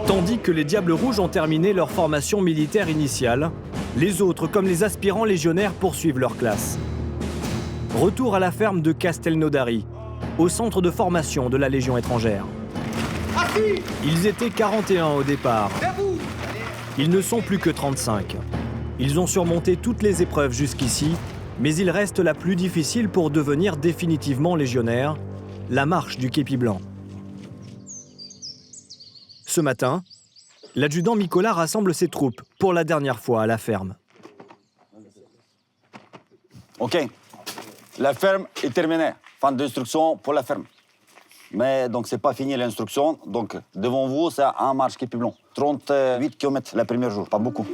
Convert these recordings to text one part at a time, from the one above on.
Tandis que les Diables Rouges ont terminé leur formation militaire initiale, les autres, comme les aspirants légionnaires, poursuivent leur classe. Retour à la ferme de Castelnaudary, au centre de formation de la Légion étrangère. Ils étaient 41 au départ. Ils ne sont plus que 35. Ils ont surmonté toutes les épreuves jusqu'ici, mais il reste la plus difficile pour devenir définitivement légionnaire, la marche du képi blanc. Ce matin, l'adjudant Nicolas rassemble ses troupes pour la dernière fois à la ferme. OK. La ferme est terminée. Fin d'instruction pour la ferme. Mais donc, c'est pas fini l'instruction. Donc, devant vous, c'est un marche képi blanc. 38 km le premier jour, pas beaucoup.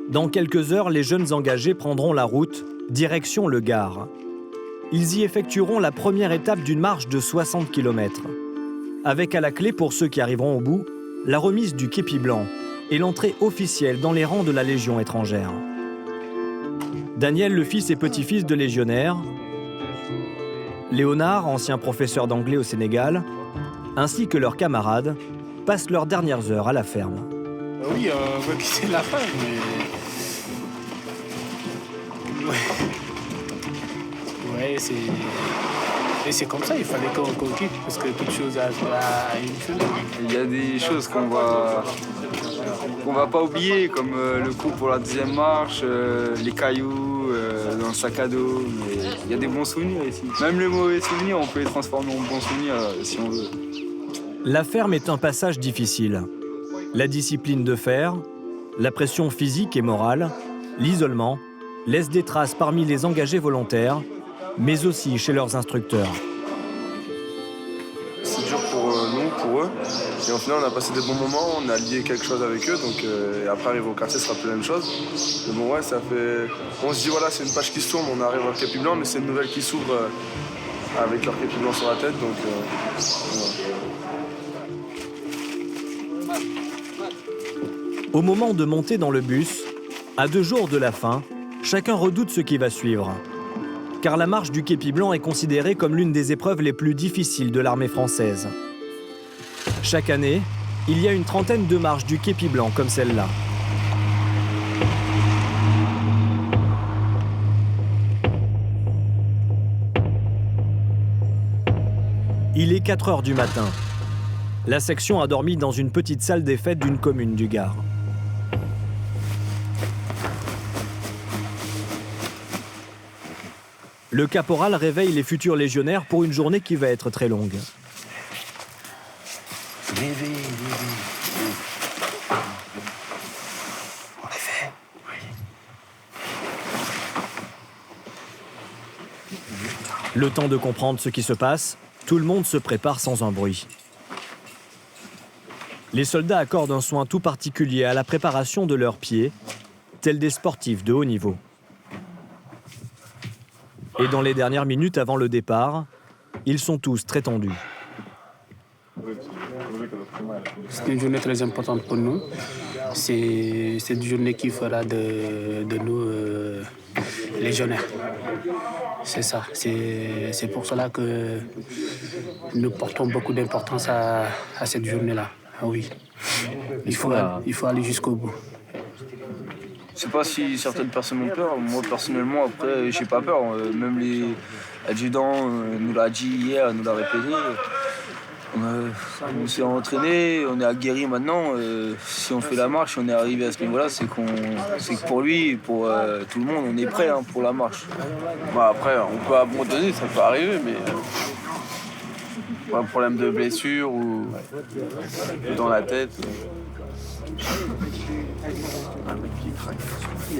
Dans quelques heures, les jeunes engagés prendront la route, direction le Gard. Ils y effectueront la première étape d'une marche de 60 km. Avec à la clé, pour ceux qui arriveront au bout, la remise du képi blanc et l'entrée officielle dans les rangs de la Légion étrangère. Daniel, le fils et petit-fils de légionnaires, Léonard, ancien professeur d'anglais au Sénégal, ainsi que leurs camarades, passent leurs dernières heures à la ferme. Oui, on va quitter la fin, mais... Ouais, c'est comme ça, il fallait qu'on quitte, parce que toute chose a une fin. Il y a des choses qu'on va pas oublier, comme le coup pour la deuxième marche, les cailloux dans le sac à dos. Mais il y a des bons souvenirs ici. Même les mauvais souvenirs, on peut les transformer en bons souvenirs si on veut. La ferme est un passage difficile. La discipline de fer, la pression physique et morale, l'isolement, laissent des traces parmi les engagés volontaires, mais aussi chez leurs instructeurs. C'est dur pour nous, pour eux. Et au final, on a passé des bons moments, on a lié quelque chose avec eux. Donc, et après, arriver au quartier, ce sera plus la même chose. Mais bon, ouais, ça fait... On se dit, voilà, c'est une page qui se tourne, on arrive au képi blanc, mais c'est une nouvelle qui s'ouvre avec leur képi blanc sur la tête. Donc, voilà. Au moment de monter dans le bus, à 2 jours de la fin, chacun redoute ce qui va suivre. Car la marche du képi blanc est considérée comme l'une des épreuves les plus difficiles de l'armée française. Chaque année, il y a une trentaine de marches du képi blanc comme celle-là. Il est 4 heures du matin. La section a dormi dans une petite salle des fêtes d'une commune du Gard. Le caporal réveille les futurs légionnaires pour une journée qui va être très longue. On l'a fait. Le temps de comprendre ce qui se passe, tout le monde se prépare sans un bruit. Les soldats accordent un soin tout particulier à la préparation de leurs pieds, tels des sportifs de haut niveau. Et dans les dernières minutes avant le départ, ils sont tous très tendus. C'est une journée très importante pour nous. C'est une journée qui fera de nous légionnaires. C'est ça. C'est pour cela que nous portons beaucoup d'importance à cette journée-là. Ah oui. Il faut aller jusqu'au bout. Je sais pas si certaines personnes ont peur. Moi, personnellement, après, j'ai pas peur. Même les adjudants nous l'a dit hier, nous l'a répété. On s'est entraîné, on est aguerri maintenant. Si on fait la marche, on est arrivé à ce niveau-là, c'est que pour lui, pour tout le monde, on est prêt pour la marche. Bah, après, on peut abandonner, ça peut arriver, mais... un problème de blessure ou dans la tête.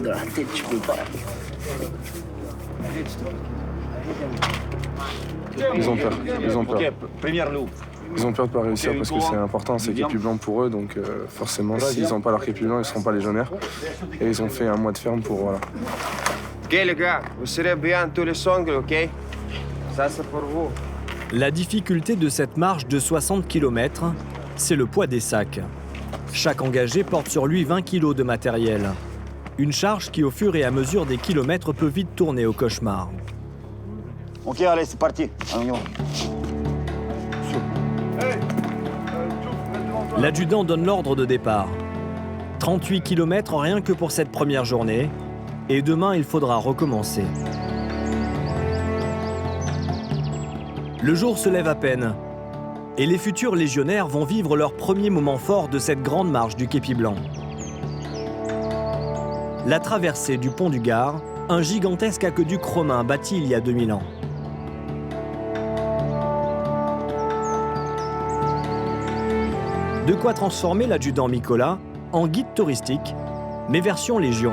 Dans la tête, tu peux pas. Ils ont peur. Ils ont peur. Première loupe. Ils ont peur de ne pas réussir parce que c'est important, c'est képi blanc pour eux. Donc forcément, s'ils n'ont pas leur képi blanc, ils ne seront pas légionnaires. Et ils ont fait un mois de ferme pour... Voilà. Ok les gars, vous serez bien tous les sangles, ok? Ça c'est pour vous. La difficulté de cette marche de 60 km, c'est le poids des sacs. Chaque engagé porte sur lui 20 kg de matériel. Une charge qui, au fur et à mesure des kilomètres, peut vite tourner au cauchemar. OK, allez, c'est parti. On y va. L'adjudant donne l'ordre de départ. 38 km rien que pour cette première journée. Et demain, il faudra recommencer. Le jour se lève à peine. Et les futurs légionnaires vont vivre leur premier moment fort de cette grande marche du Képi Blanc. La traversée du pont du Gard, un gigantesque aqueduc romain bâti il y a 2000 ans. De quoi transformer l'adjudant Mikola en guide touristique, mais version Légion.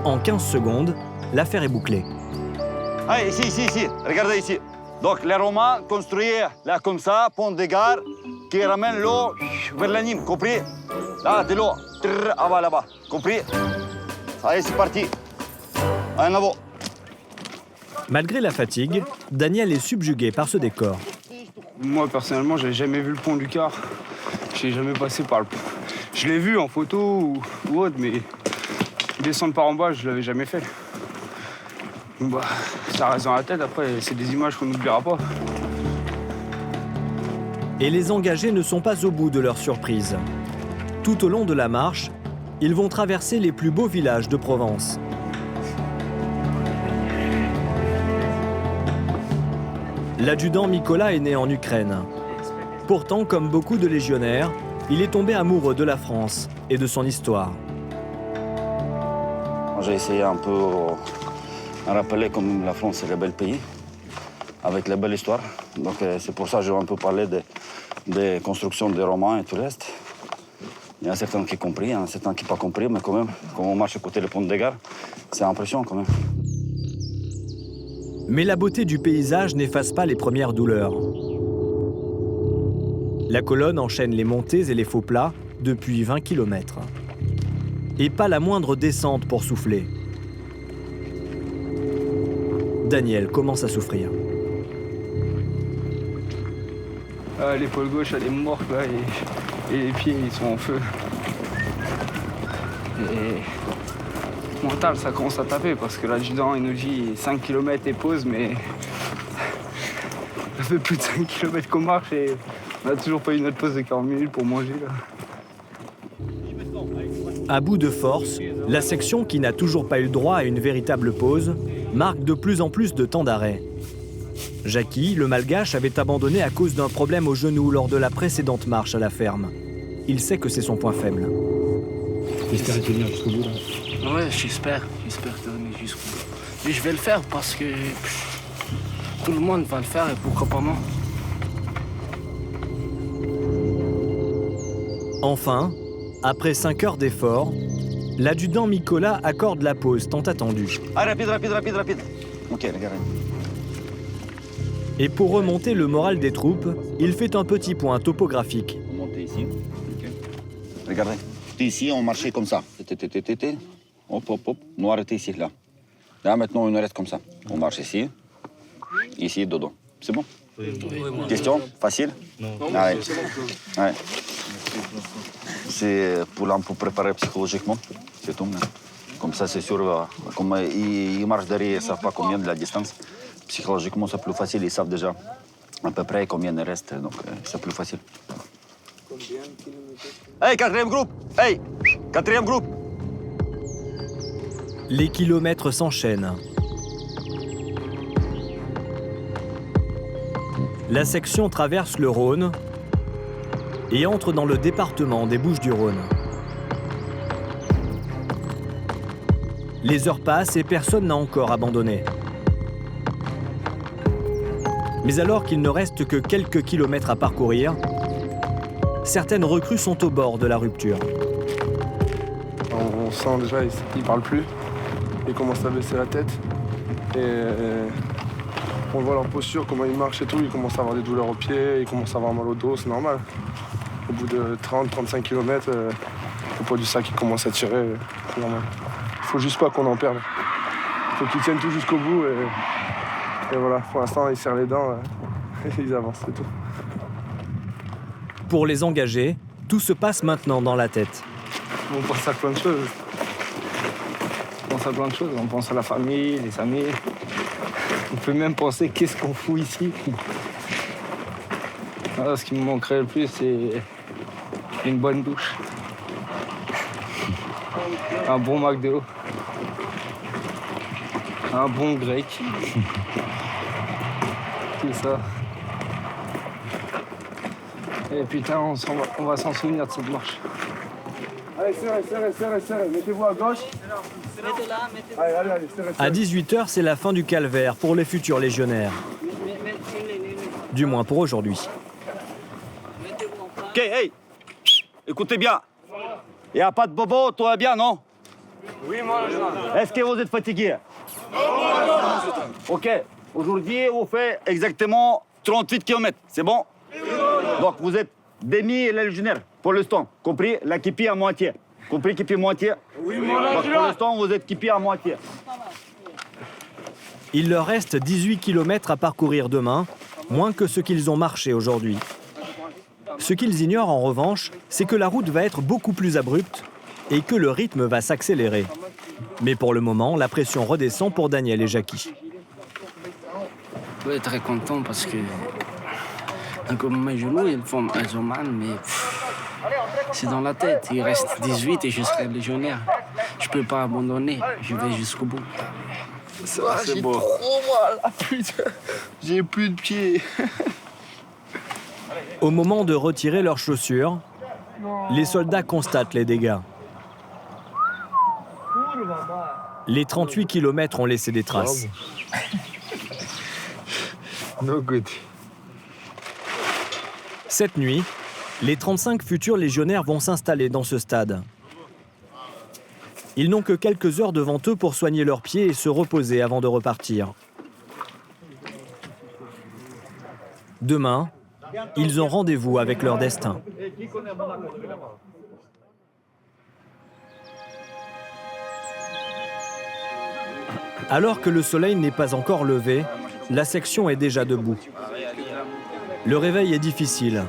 En 15 secondes, l'affaire est bouclée. Allez, ici, regardez ici. Donc les Romains construisaient là comme ça, pont de Gard, qui ramène l'eau vers la Nîmes, compris? Là, de l'eau, là-bas, compris? Allez, c'est parti. En avant. Malgré la fatigue, Daniel est subjugué par ce décor. Moi, personnellement, j'ai jamais vu le pont du Gard. J'ai jamais passé par le pont. Je l'ai vu en photo ou autre, mais descendre par en bas, je l'avais jamais fait. Bah, ça reste dans la tête, après, c'est des images qu'on n'oubliera pas. Et les engagés ne sont pas au bout de leur surprise. Tout au long de la marche, ils vont traverser les plus beaux villages de Provence. L'adjudant Mikola est né en Ukraine. Pourtant, comme beaucoup de légionnaires, il est tombé amoureux de la France et de son histoire. J'ai essayé un peu de rappeler comme la France est un bel pays, avec la belle histoire. Donc c'est pour ça que je vais un peu parler des constructions des Romains et tout le reste. Il y a certains qui ont compris, il y en a certains qui n'ont pas compris, mais quand même, quand on marche à côté du pont de Gard, c'est impressionnant quand même. Mais la beauté du paysage n'efface pas les premières douleurs. La colonne enchaîne les montées et les faux plats depuis 20 km. Et pas la moindre descente pour souffler. Daniel commence à souffrir. L'épaule gauche, elle est morte là, et les pieds, ils sont en feu. Et mental, ça commence à taper parce que l'adjudant, il nous dit 5 km et pause, mais ça fait plus de 5 km qu'on marche et on n'a toujours pas eu notre pause de 40 minutes pour manger là. À bout de force, la section qui n'a toujours pas eu le droit à une véritable pause marque de plus en plus de temps d'arrêt. Jackie, le malgache, avait abandonné à cause d'un problème au genou lors de la précédente marche à la ferme. Il sait que c'est son point faible. J'espère tenir jusqu'au bout là. Ouais, j'espère tenir jusqu'au bout. Et je vais le faire parce que tout le monde va le faire et pourquoi pas moi. Enfin, après 5 heures d'effort, l'adjudant Mikola accorde la pause tant attendue. Ah, rapide. Ok, regardez. Et pour remonter le moral des troupes, il fait un petit point topographique. Montez ici. Okay. Regardez. Ici, on marchait comme ça. Hop. Nous arrêtons ici, là. Là, maintenant, on reste comme ça. On marche ici. Ici, dodo. C'est bon? Oui. Question? Facile? Non. Allez. Ouais. C'est pour un peu préparer psychologiquement. C'est tout. Comme ça, c'est sûr. Comme ils marchent derrière, ils ne savent pas combien de la distance. Psychologiquement, c'est plus facile. Ils savent déjà à peu près combien il reste. Donc, c'est plus facile. Hey, quatrième groupe! Hey, quatrième groupe! Les kilomètres s'enchaînent. La section traverse le Rhône et entre dans le département des Bouches-du-Rhône. Les heures passent et personne n'a encore abandonné. Mais alors qu'il ne reste que quelques kilomètres à parcourir, certaines recrues sont au bord de la rupture. On sent déjà, ils ne parlent plus. Ils commencent à baisser la tête. Et on voit leur posture, comment ils marchent et tout. Ils commencent à avoir des douleurs aux pieds, ils commencent à avoir mal au dos, c'est normal. Au bout de 30-35 km, le poids du sac il commence à tirer, c'est normal. Il ne faut juste pas qu'on en perde. Il faut qu'ils tiennent tout jusqu'au bout. Et voilà, pour l'instant, ils serrent les dents et ils avancent, c'est tout. Pour les engagés, tout se passe maintenant dans la tête. On pense à plein de choses. On pense à la famille, les amis. On peut même penser qu'est-ce qu'on fout ici. Ah, ce qui me manquerait le plus, c'est une bonne douche. Un bon McDo. Un bon grec. Tout ça. Et putain, on va s'en souvenir de cette marche. Allez, serrez. Mettez-vous à gauche. Allez, serrez. À 18h, c'est la fin du calvaire pour les futurs légionnaires. Du moins pour aujourd'hui. Ok, hey, écoutez bien. Il n'y a pas de bobo, tout va bien, non? Oui, moi, Est-ce que vous êtes fatigué? Ok, aujourd'hui, vous faites exactement 38 km, c'est bon? Donc, vous êtes demi-légionnaire pour l'instant, compris la képi à moitié. Compris képi moitié? Oui, donc, pour l'instant, vous êtes képi à moitié. Il leur reste 18 km à parcourir demain, moins que ce qu'ils ont marché aujourd'hui. Ce qu'ils ignorent en revanche, c'est que la route va être beaucoup plus abrupte et que le rythme va s'accélérer. Mais pour le moment, la pression redescend pour Daniel et Jackie. Oui, très content parce que comme mes genoux, ils font mal, mais c'est dans la tête. Il reste 18 et je serai légionnaire. Je peux pas abandonner, je vais jusqu'au bout. c'est beau. Trop mal, ah, putain. J'ai plus de pieds. Au moment de retirer leurs chaussures, les soldats constatent les dégâts. Les 38 km ont laissé des traces. No good. Cette nuit, les 35 futurs légionnaires vont s'installer dans ce stade. Ils n'ont que quelques heures devant eux pour soigner leurs pieds et se reposer avant de repartir. Demain, ils ont rendez-vous avec leur destin. Alors que le soleil n'est pas encore levé, la section est déjà debout. Le réveil est difficile.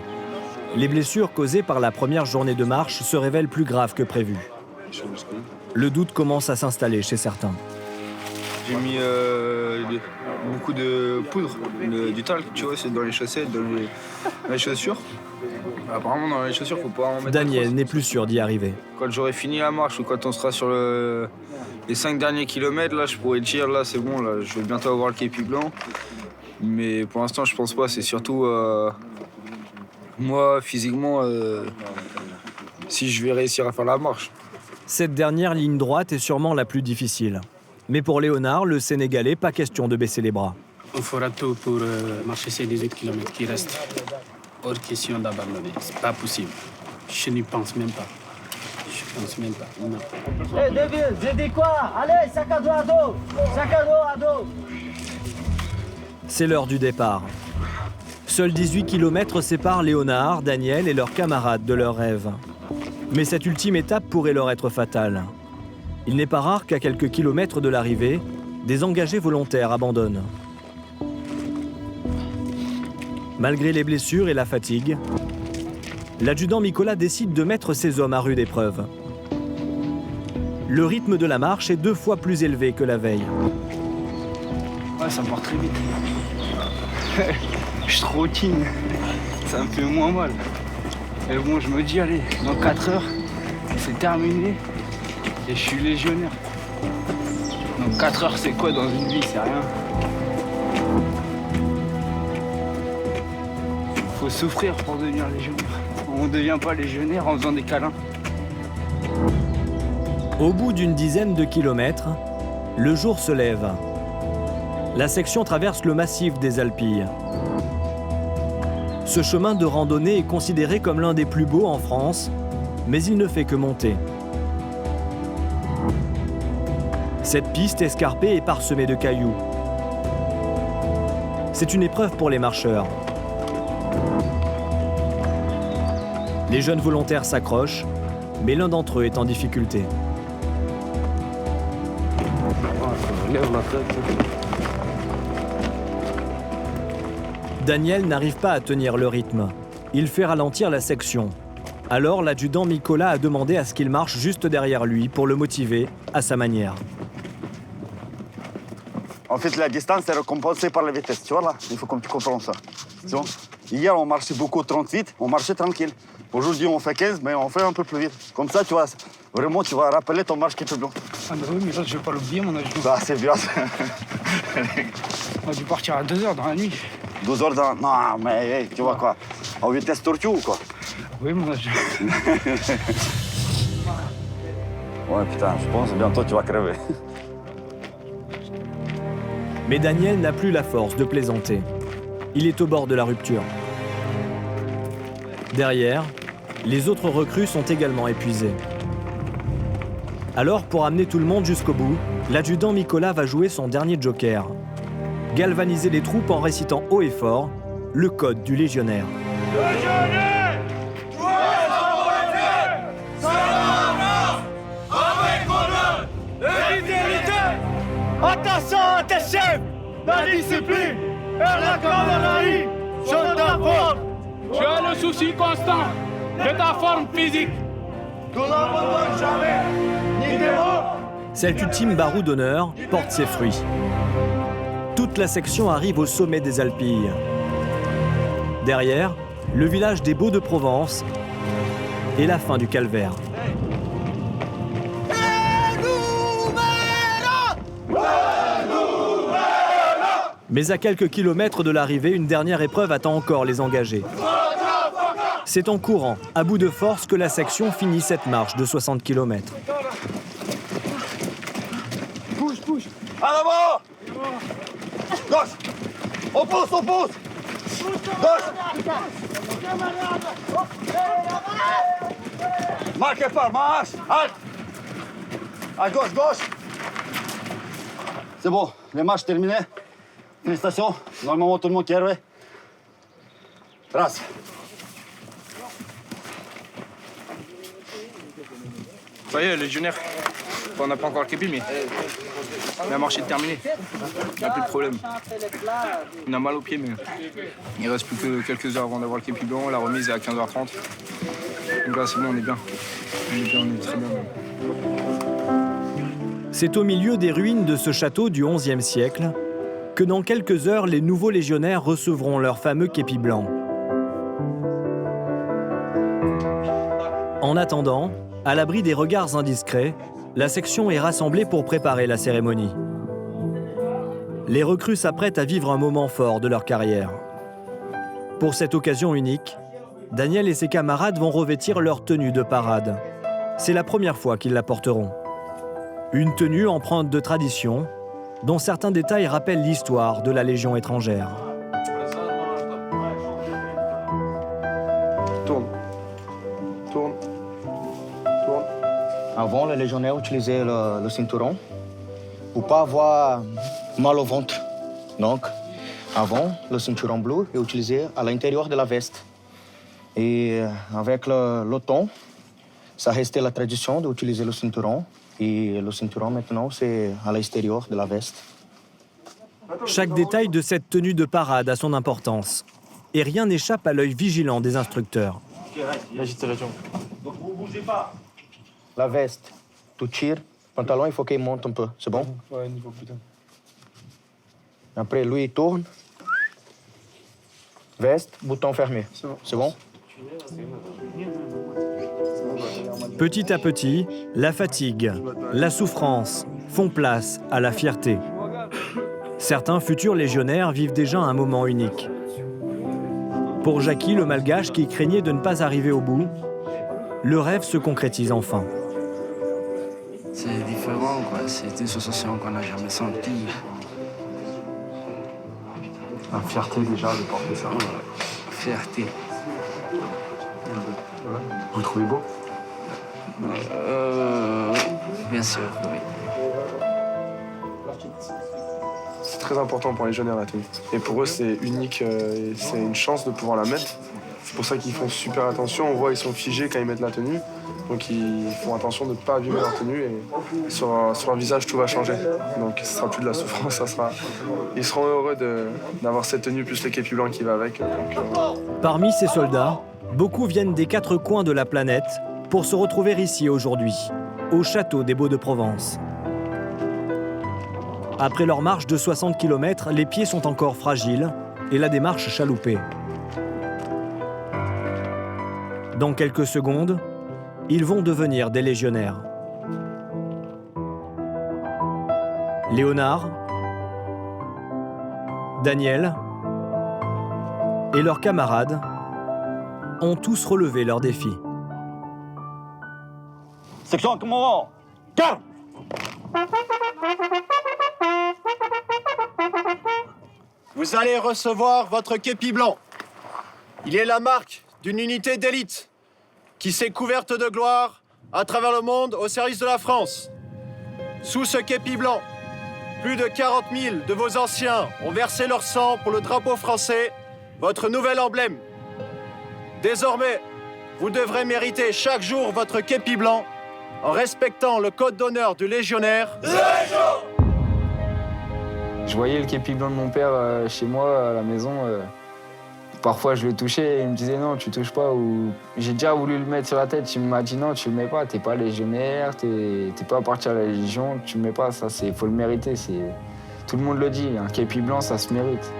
Les blessures causées par la première journée de marche se révèlent plus graves que prévu. Le doute commence à s'installer chez certains. J'ai mis beaucoup de poudre, du talc, tu vois, c'est dans les chaussettes, dans les chaussures. Apparemment, dans les chaussures, faut pas en mettre. Daniel n'est plus sûr d'y arriver. Quand j'aurai fini la marche ou quand on sera sur les 5 derniers kilomètres, là, je pourrais dire, là, c'est bon, là, je vais bientôt avoir le képi blanc. Mais pour l'instant, je pense pas. C'est surtout moi, physiquement, si je vais réussir à faire la marche. Cette dernière ligne droite est sûrement la plus difficile. Mais pour Léonard, le Sénégalais, pas question de baisser les bras. On fera tout pour marcher ces 18 km qui restent. Hors question d'abandonner, c'est pas possible. Je n'y pense même pas. Je pense même pas. Non. Hey, David, j'ai dit quoi? Allez, sac à dos à dos! Sac à dos à dos! C'est l'heure du départ. Seuls 18 km séparent Léonard, Daniel et leurs camarades de leur rêve. Mais cette ultime étape pourrait leur être fatale. Il n'est pas rare qu'à quelques kilomètres de l'arrivée, des engagés volontaires abandonnent. Malgré les blessures et la fatigue, l'adjudant Mikola décide de mettre ses hommes à rude épreuve. Le rythme de la marche est 2 fois plus élevé que la veille. Ouais, ça part très vite. Je trottine, ça me fait moins mal. Et bon, je me dis, allez, dans 4 heures, c'est terminé et je suis légionnaire. Donc 4 heures, c'est quoi dans une vie? C'est rien. Faut souffrir pour devenir légionnaire. On ne devient pas légionnaire en faisant des câlins. Au bout d'une dizaine de kilomètres, le jour se lève. La section traverse le massif des Alpilles. Ce chemin de randonnée est considéré comme l'un des plus beaux en France, mais il ne fait que monter. Cette piste escarpée est parsemée de cailloux. C'est une épreuve pour les marcheurs. Les jeunes volontaires s'accrochent, mais l'un d'entre eux est en difficulté. Daniel n'arrive pas à tenir le rythme. Il fait ralentir la section. Alors l'adjudant Mikola a demandé à ce qu'il marche juste derrière lui pour le motiver à sa manière. En fait, la distance est récompensée par la vitesse. Tu vois là? Il faut que tu comprends ça. C'est bon? Hier, on marchait beaucoup 38, on marchait tranquille. Aujourd'hui, on fait 15, mais on fait un peu plus vite. Comme ça, tu vas vraiment, tu vas rappeler ton marche qui est plus blanc. Ah bah oui, mais ça, je vais pas l'oublier, mon avion. Bah, c'est bien. On a dû partir à 2 heures dans la nuit. 12 heures dans... Non, mais hey, tu vois quoi? En vitesse tortue ou quoi? Oui, mon avion. Ouais, putain, je pense bientôt tu vas crever. Mais Daniel n'a plus la force de plaisanter. Il est au bord de la rupture. Derrière, les autres recrues sont également épuisées. Alors, pour amener tout le monde jusqu'au bout, l'adjudant Nicolas va jouer son dernier joker. Galvaniser les troupes en récitant haut et fort le code du légionnaire. Attention à tes chefs, la discipline et la camaraderie sont ta forme. Tu as le souci constant de ta forme physique. Nous n'abandonnons jamais, ni des mots. Cet ultime barreau d'honneur porte ses fruits. Toute la section arrive au sommet des Alpilles. Derrière, le village des Baux-de-Provence et la fin du calvaire. Mais à quelques kilomètres de l'arrivée, une dernière épreuve attend encore les engagés. C'est en courant, à bout de force, que la section finit cette marche de 60 km. Bouge, bouge. À l'avant! Gauche! On pousse, on pousse! Gauche! Marquez pas, marche! Halte! À gauche, gauche! C'est bon, les marches terminées. Félicitations. Normalement, tout le monde qui est arrivé. Trace. Ça y est, légionnaire. On n'a pas encore le képi, mais la marche est terminée. Il n'y a plus de problème. On a mal aux pieds, mais il reste plus que quelques heures avant d'avoir le képi blanc. La remise est à 15h30. Donc là, c'est bon, on est bien. On est bien, on est très bien. C'est au milieu des ruines de ce château du XIe siècle que dans quelques heures, les nouveaux légionnaires recevront leur fameux képi blanc. En attendant, à l'abri des regards indiscrets, la section est rassemblée pour préparer la cérémonie. Les recrues s'apprêtent à vivre un moment fort de leur carrière. Pour cette occasion unique, Daniel et ses camarades vont revêtir leur tenue de parade. C'est la première fois qu'ils la porteront. Une tenue empreinte de tradition, dont certains détails rappellent l'histoire de la Légion étrangère. Tourne. Tourne. Tourne. Avant, les légionnaires utilisaient le ceinturon pour ne pas avoir mal au ventre. Donc, avant, le ceinturon bleu est utilisé à l'intérieur de la veste. Et avec le temps, ça restait la tradition d'utiliser le ceinturon. Et le ceinturon, maintenant, c'est à l'extérieur de la veste. Chaque détail de cette tenue de parade a son importance. Et rien n'échappe à l'œil vigilant des instructeurs. Donc vous bougez pas. La veste, tu tires, le pantalon, il faut qu'il monte un peu. C'est bon? Ouais, niveau putain. Après, lui, il tourne. Veste, bouton fermé. C'est bon? Petit à petit, la fatigue, la souffrance font place à la fierté. Certains futurs légionnaires vivent déjà un moment unique. Pour Jackie, le malgache qui craignait de ne pas arriver au bout, le rêve se concrétise enfin. C'est différent, quoi. C'est une sensation qu'on n'a jamais sentie. La fierté déjà de porter ça. Fierté. Vous le trouvez beau? Bien sûr, oui. C'est très important pour les légionnaires la tenue. Et pour eux, c'est unique, et c'est une chance de pouvoir la mettre. C'est pour ça qu'ils font super attention. On voit ils sont figés quand ils mettent la tenue. Donc ils font attention de ne pas abîmer leur tenue et sur leur visage tout va changer. Donc ce sera plus de la souffrance, ils seront heureux d'avoir cette tenue plus le képi blanc qui va avec. Parmi ces soldats, beaucoup viennent des 4 coins de la planète pour se retrouver ici aujourd'hui, au château des Baux-de-Provence. Après leur marche de 60 km, les pieds sont encore fragiles et la démarche chaloupée. Dans quelques secondes, ils vont devenir des légionnaires. Léonard, Daniel et leurs camarades ont tous relevé leur défi. Section commandant, calme! Vous allez recevoir votre képi blanc. Il est la marque d'une unité d'élite qui s'est couverte de gloire à travers le monde au service de la France. Sous ce képi blanc, plus de 40 000 de vos anciens ont versé leur sang pour le drapeau français, votre nouvel emblème. Désormais, vous devrez mériter chaque jour votre képi blanc en respectant le code d'honneur du légionnaire. Je voyais le képi blanc de mon père chez moi à la maison. Parfois, je le touchais et il me disait non, tu touches pas. Ou j'ai déjà voulu le mettre sur la tête. Il m'a dit non, tu le mets pas. T'es pas légionnaire, t'es pas parti à la Légion, tu le mets pas. Ça, faut le mériter. Tout le monde le dit. Un képi blanc, ça se mérite.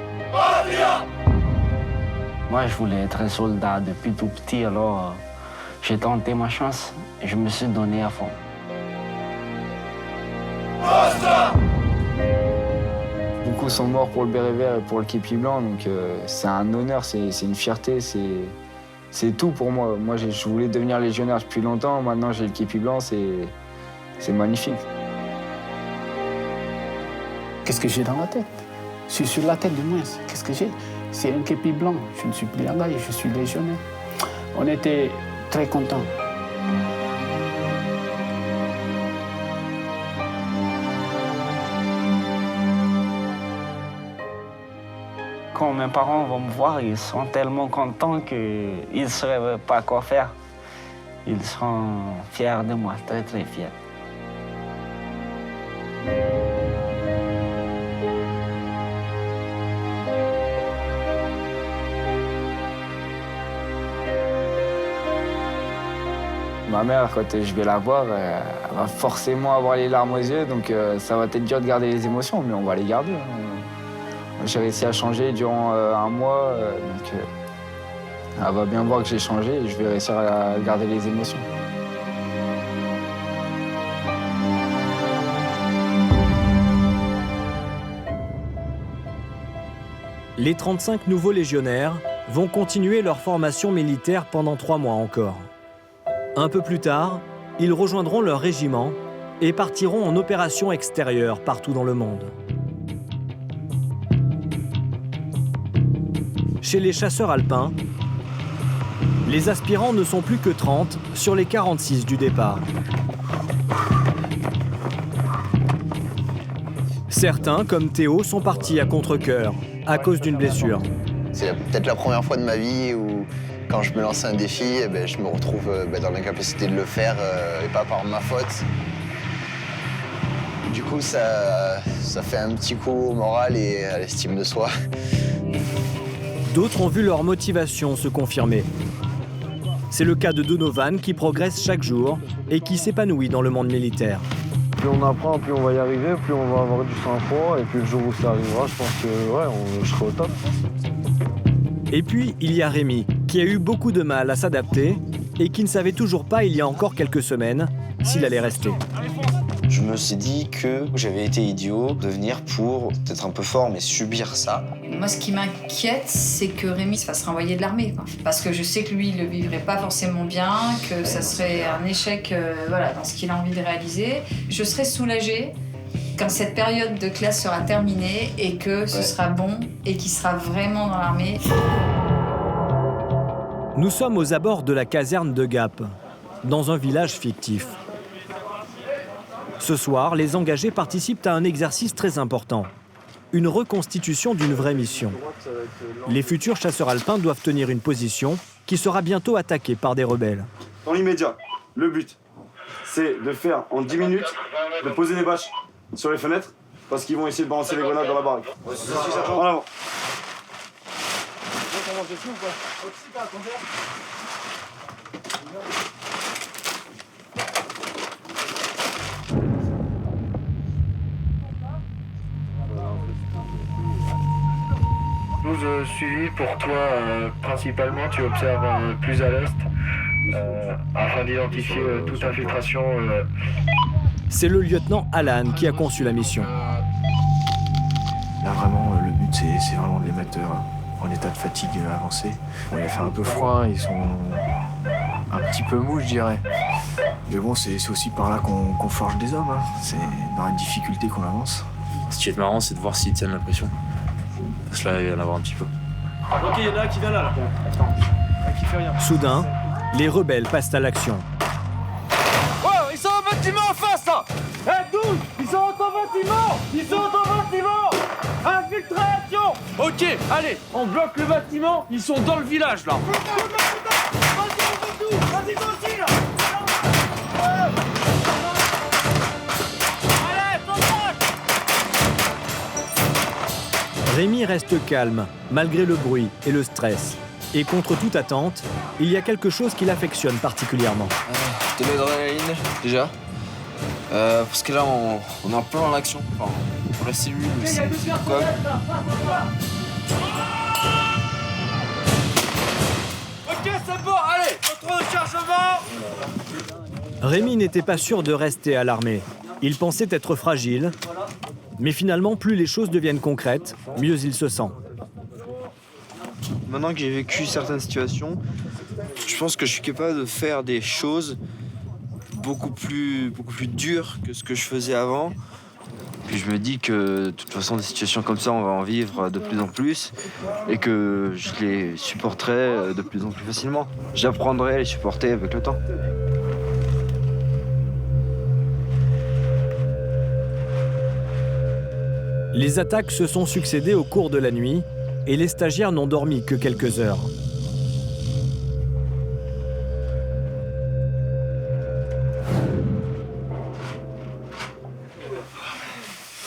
Moi, je voulais être un soldat depuis tout petit, alors j'ai tenté ma chance et je me suis donné à fond. Beaucoup sont morts pour le béret vert et pour le képi blanc, donc c'est un honneur, c'est une fierté, c'est tout pour moi. Moi, je voulais devenir légionnaire depuis longtemps, maintenant j'ai le képi blanc, c'est magnifique. Qu'est-ce que j'ai dans la tête? Je suis sur la tête du moins. Qu'est-ce que j'ai? C'est un képi blanc. Je ne suis plus un gars, je suis légionnaire. On était très contents. Quand mes parents vont me voir, ils sont tellement contents qu'ils ne sauraient pas quoi faire. Ils seront fiers de moi, très très fiers. Ma mère, quand je vais la voir, elle va forcément avoir les larmes aux yeux, donc ça va être dur de garder les émotions, mais on va les garder. J'ai réussi à changer durant un mois, donc elle va bien voir que j'ai changé et je vais réussir à garder les émotions. Les 35 nouveaux légionnaires vont continuer leur formation militaire pendant 3 mois encore. Un peu plus tard, ils rejoindront leur régiment et partiront en opération extérieure partout dans le monde. Chez les chasseurs alpins, les aspirants ne sont plus que 30 sur les 46 du départ. Certains, comme Théo, sont partis à contre-cœur à cause d'une blessure. C'est peut-être la première fois de ma vie où, quand je me lance un défi, je me retrouve dans l'incapacité de le faire et pas par ma faute. Du coup, ça fait un petit coup au moral et à l'estime de soi. D'autres ont vu leur motivation se confirmer. C'est le cas de Donovan qui progresse chaque jour et qui s'épanouit dans le monde militaire. Plus on apprend, plus on va y arriver, plus on va avoir du sang-froid et puis le jour où ça arrivera, je pense que je serai au top. Et puis, il y a Rémi, qui a eu beaucoup de mal à s'adapter et qui ne savait toujours pas, il y a encore quelques semaines, s'il allait rester. Je me suis dit que j'avais été idiot de venir pour, peut-être un peu fort, mais subir ça. Moi, ce qui m'inquiète, c'est que Rémi se fasse renvoyer de l'armée. Parce que je sais que lui, il ne le vivrait pas forcément bien, que ça serait un échec dans ce qu'il a envie de réaliser. Je serais soulagée quand cette période de classe sera terminée et que ce sera bon et qu'il sera vraiment dans l'armée. Nous sommes aux abords de la caserne de Gap, dans un village fictif. Ce soir, les engagés participent à un exercice très important, une reconstitution d'une vraie mission. Les futurs chasseurs alpins doivent tenir une position qui sera bientôt attaquée par des rebelles. Dans l'immédiat, le but, c'est de faire en 10 minutes, de poser des bâches sur les fenêtres, parce qu'ils vont essayer de balancer les grenades dans la baraque. En avant. Nous suivi pour toi, principalement, tu observes plus à l'est. afin d'identifier toute infiltration. C'est le lieutenant Alan qui a conçu la mission. Là, vraiment, le but, c'est vraiment de les mettre en état de fatigue avancée. Il a fait un peu froid, ils sont un petit peu mous, je dirais. Mais bon, c'est aussi par là qu'on forge des hommes. Hein. C'est dans la difficulté qu'on avance. Ce qui est marrant, c'est de voir s'ils tiennent la pression. Parce que là, il va y en avoir un petit peu. Ok, il y en a un qui vient là. Qui fait rien. Soudain, les rebelles passent à l'action. Oh, ils sont au bâtiment en face là. Eh 12, ils sont au bâtiment. Ils sont au bâtiment. Infiltration. Ok, allez, on bloque le bâtiment. Ils sont dans le village là. Vas-y, toi aussi là. Rémi reste calme, malgré le bruit et le stress. Et contre toute attente, il y a quelque chose qu'il affectionne particulièrement. De l'adrénaline, déjà. Parce que là, on est un peu en action. Enfin, pour la cellule, c'est comme. Ok, c'est bon, allez, contrôle de chargement. Rémi n'était pas sûr de rester à l'armée. Il pensait être fragile. Mais finalement, plus les choses deviennent concrètes, mieux il se sent. Maintenant que j'ai vécu certaines situations, je pense que je suis capable de faire des choses beaucoup plus dures que ce que je faisais avant. Puis je me dis que de toute façon, des situations comme ça, on va en vivre de plus en plus et que je les supporterai de plus en plus facilement. J'apprendrai à les supporter avec le temps. Les attaques se sont succédées au cours de la nuit et les stagiaires n'ont dormi que quelques heures.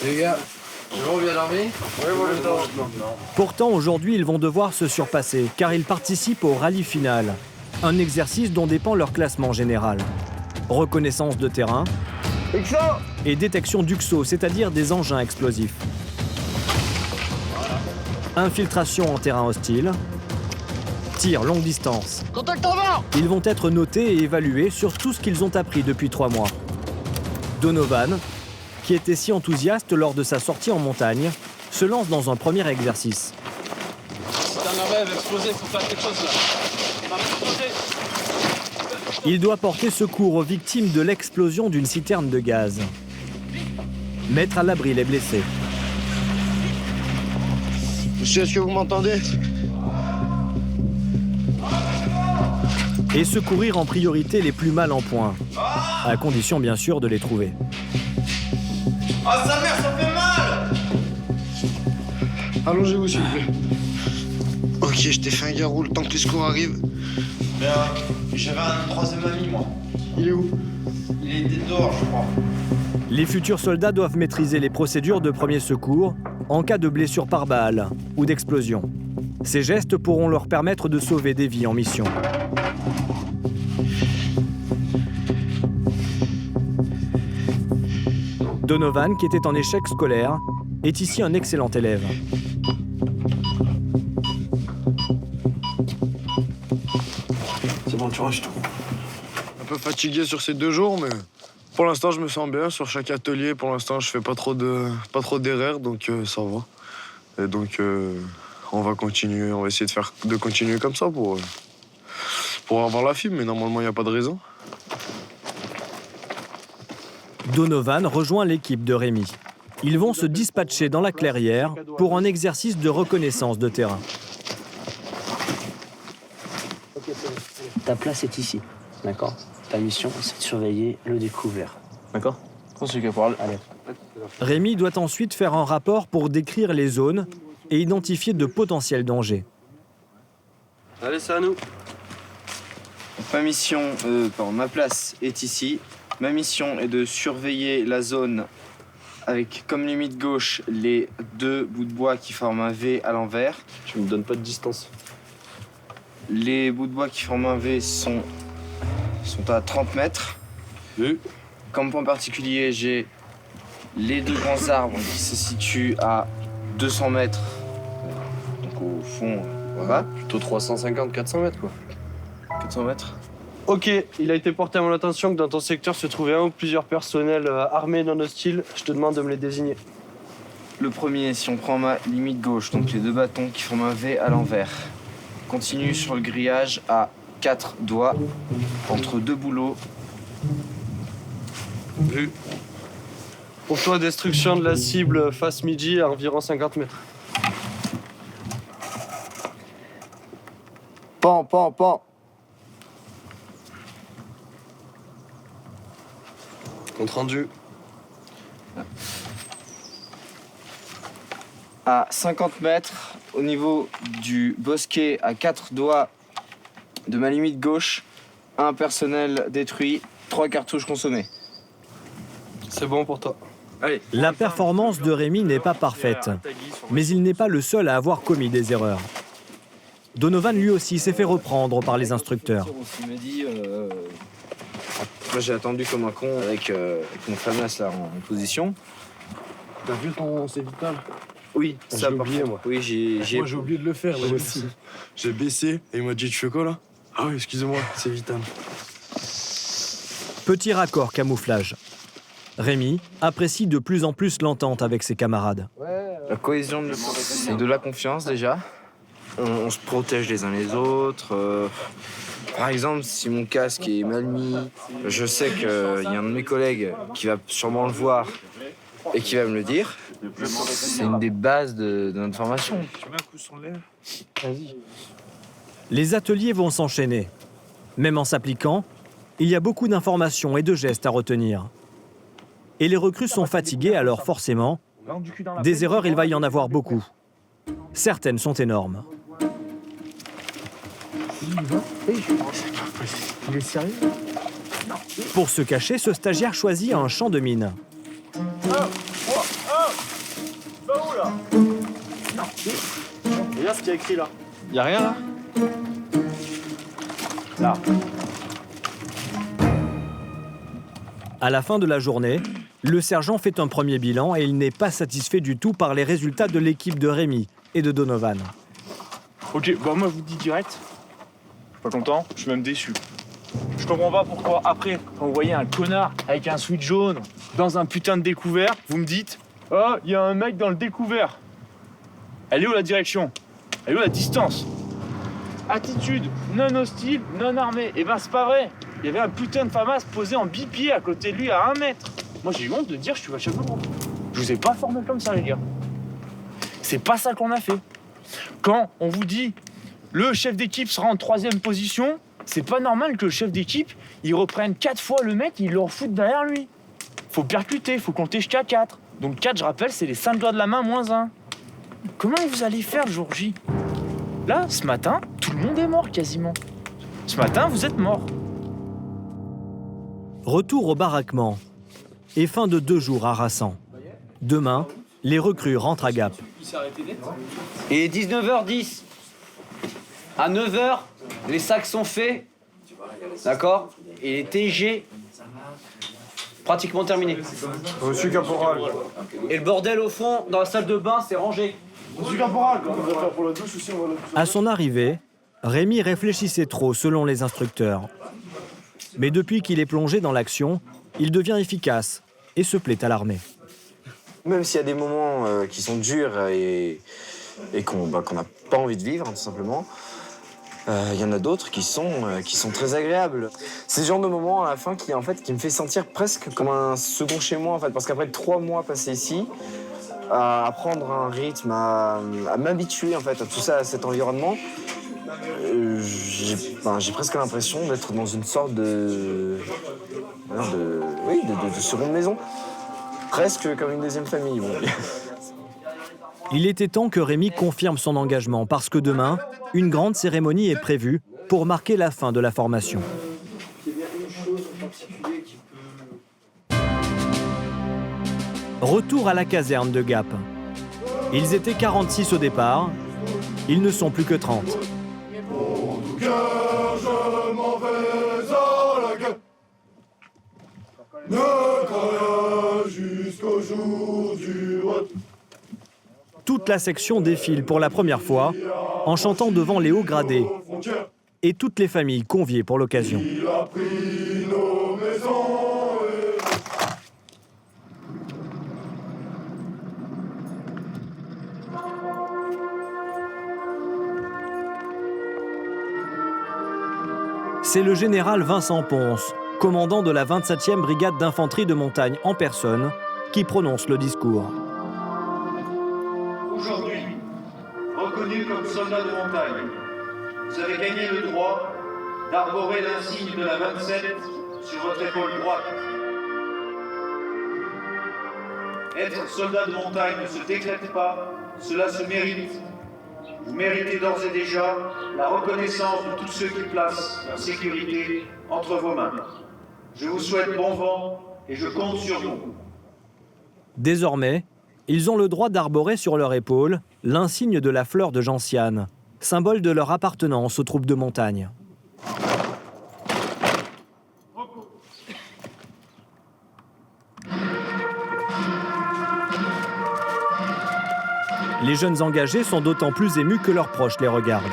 Les gars, c'est bon, bien dormi? Oui, bon, Pourtant, aujourd'hui, ils vont devoir se surpasser car ils participent au rallye final, un exercice dont dépend leur classement général. Reconnaissance de terrain et détection d'UXO, c'est-à-dire des engins explosifs. Infiltration en terrain hostile, tir longue distance. Contact en bas. Ils vont être notés et évalués sur tout ce qu'ils ont appris depuis 3 mois. Donovan, qui était si enthousiaste lors de sa sortie en montagne, se lance dans un premier exercice. C'est un rêve explosé, faut faire quelque chose là. On va exploser. Il doit porter secours aux victimes de l'explosion d'une citerne de gaz. Mettre à l'abri les blessés. Monsieur, est-ce que vous m'entendez? Et secourir en priorité les plus mal en point, à condition bien sûr de les trouver. Ah, sa mère, ça fait mal. Allongez-vous, s'il vous plaît. Ok, je t'ai fait un garrot le temps que les secours arrivent. J'avais un troisième ami, moi. Il est où? Il est dehors, je crois. Les futurs soldats doivent maîtriser les procédures de premier secours en cas de blessure par balle ou d'explosion. Ces gestes pourront leur permettre de sauver des vies en mission. Donovan, qui était en échec scolaire, est ici un excellent élève. C'est bon, tu ranges tout. Un peu fatigué sur ces 2 jours, mais pour l'instant, je me sens bien. Sur chaque atelier, pour l'instant, je fais pas trop d'erreurs, donc ça va. Et donc, on va continuer, on va essayer de continuer comme ça pour avoir la fibre, mais normalement, il n'y a pas de raison. Donovan rejoint l'équipe de Rémi. Ils vont se dispatcher dans la clairière pour un exercice de reconnaissance de terrain. Ta place est ici, d'accord? Ta mission, c'est de surveiller le découvert. D'accord? Monsieur Caporal. Allez. Rémi doit ensuite faire un rapport pour décrire les zones et identifier de potentiels dangers. Allez, c'est à nous. Ma place est ici. Ma mission est de surveiller la zone avec comme limite gauche les 2 bouts de bois qui forment un V à l'envers. Tu me donnes pas de distance. Les bouts de bois qui forment un V sont à 30 mètres. Oui. Comme point particulier, j'ai les 2 grands arbres qui se situent à 200 mètres. Donc au fond, voilà. Plutôt 350, 400 mètres quoi. 400 mètres. Ok, il a été porté à mon attention que dans ton secteur se trouvait un ou plusieurs personnels armés non hostiles. Je te demande de me les désigner. Le premier, si on prend ma limite gauche, donc les deux bâtons qui forment un V à l'envers. Continue sur le grillage à 4 doigts, entre deux boulots. Vu. Pour toi, destruction de la cible face midi à environ 50 mètres. Pan. Compte rendu. À 50 mètres, au niveau du bosquet, à 4 doigts de ma limite gauche, un personnel détruit, 3 cartouches consommées. C'est bon pour toi. Allez. La performance de Rémi n'est pas parfaite, mais il n'est pas le seul à avoir commis des erreurs. Donovan lui aussi s'est fait reprendre par les instructeurs. Il m'a dit, moi j'ai attendu comme un con avec mon FAMAS là en position. T'as vu ton c'est vital? Oui, ça j'ai oublié moi. Oui, Moi j'ai oublié de le faire là aussi. J'ai baissé et il m'a dit tu fais quoi là? Ah oui, excusez-moi, c'est vital. Petit raccord camouflage. Rémi apprécie de plus en plus l'entente avec ses camarades. La cohésion, c'est de la confiance déjà. On se protège les uns les autres. Par exemple, si mon casque est mal mis, je sais qu'il y a un de mes collègues qui va sûrement le voir et qui va me le dire. C'est une des bases de notre formation. Tu mets un coup sur l'air? Vas-y. Les ateliers vont s'enchaîner. Même en s'appliquant, il y a beaucoup d'informations et de gestes à retenir. Et les recrues sont fatiguées, alors forcément, des erreurs, il va y en avoir beaucoup. Certaines sont énormes. Il est sérieux? Pour se cacher, ce stagiaire choisit un champ de mine. Regarde ce qu'il y a écrit là. Y a rien là? Là. À la fin de la journée, le sergent fait un premier bilan et il n'est pas satisfait du tout par les résultats de l'équipe de Rémi et de Donovan. Ok, bah moi je vous dis direct, je suis pas content, je suis même déçu. Je comprends pas pourquoi après, quand vous voyez un connard avec un sweat jaune dans un putain de découvert, vous me dites « Oh, il y a un mec dans le découvert ». Elle est où la direction? Elle est où la distance? Attitude non hostile, non armée. Et ben c'est pas vrai. Il y avait un putain de FAMAS posé en bipied à côté de lui à 1 mètre. Moi j'ai eu honte de dire je suis chef de groupe. Je vous ai pas formé comme ça les gars. C'est pas ça qu'on a fait. Quand on vous dit le chef d'équipe sera en 3e position, c'est pas normal que le chef d'équipe il reprenne 4 fois le mec et il le refoute derrière lui. Faut percuter, faut compter jusqu'à 4. Donc 4, je rappelle, c'est les 5 doigts de la main moins 1. Comment vous allez faire le jour J? Là, ce matin, tout le monde est mort quasiment. Ce matin, vous êtes mort. Retour au baraquement et fin de 2 jours harassants. Demain, les recrues rentrent à Gap. Et 19h10. À 9h, les sacs sont faits. D'accord? Et les TG pratiquement terminés. Reçu caporal. Et le bordel au fond, dans la salle de bain, c'est rangé. Reçu caporal. Quand on va faire pour la douche aussi, on va la... À son arrivée, Rémi réfléchissait trop selon les instructeurs. Mais depuis qu'il est plongé dans l'action, il devient efficace et se plaît à l'armée. Même s'il y a des moments qui sont durs et qu'on n'a pas envie de vivre, tout simplement, il y en a d'autres qui sont très agréables. C'est ce genre de moment à la fin qui me fait sentir presque comme un second chez moi, en fait, parce qu'après 3 mois passés ici, à apprendre un rythme, à m'habituer en fait à tout ça, à cet environnement, j'ai presque l'impression d'être dans une sorte de seconde maison. Presque comme une deuxième famille. Bon. Il était temps que Rémi confirme son engagement parce que demain, une grande cérémonie est prévue pour marquer la fin de la formation. Retour à la caserne de Gap. Ils étaient 46 au départ, ils ne sont plus que 30. Je m'en vais à la guerre. Ne crains rien jusqu'au jour du retour. Toute la section défile pour la première fois en chantant devant les hauts gradés. et toutes les familles conviées pour l'occasion. C'est le général Vincent Ponce, commandant de la 27e brigade d'infanterie de montagne en personne, qui prononce le discours. Aujourd'hui, reconnu comme soldat de montagne, vous avez gagné le droit d'arborer l'insigne de la 27 sur votre épaule droite. Être soldat de montagne ne se décrète pas, cela se mérite. Vous méritez d'ores et déjà la reconnaissance de tous ceux qui placent leur sécurité entre vos mains. Je vous souhaite bon vent et je compte sur vous. Désormais, ils ont le droit d'arborer sur leur épaule l'insigne de la fleur de gentiane, symbole de leur appartenance aux troupes de montagne. Les jeunes engagés sont d'autant plus émus que leurs proches les regardent.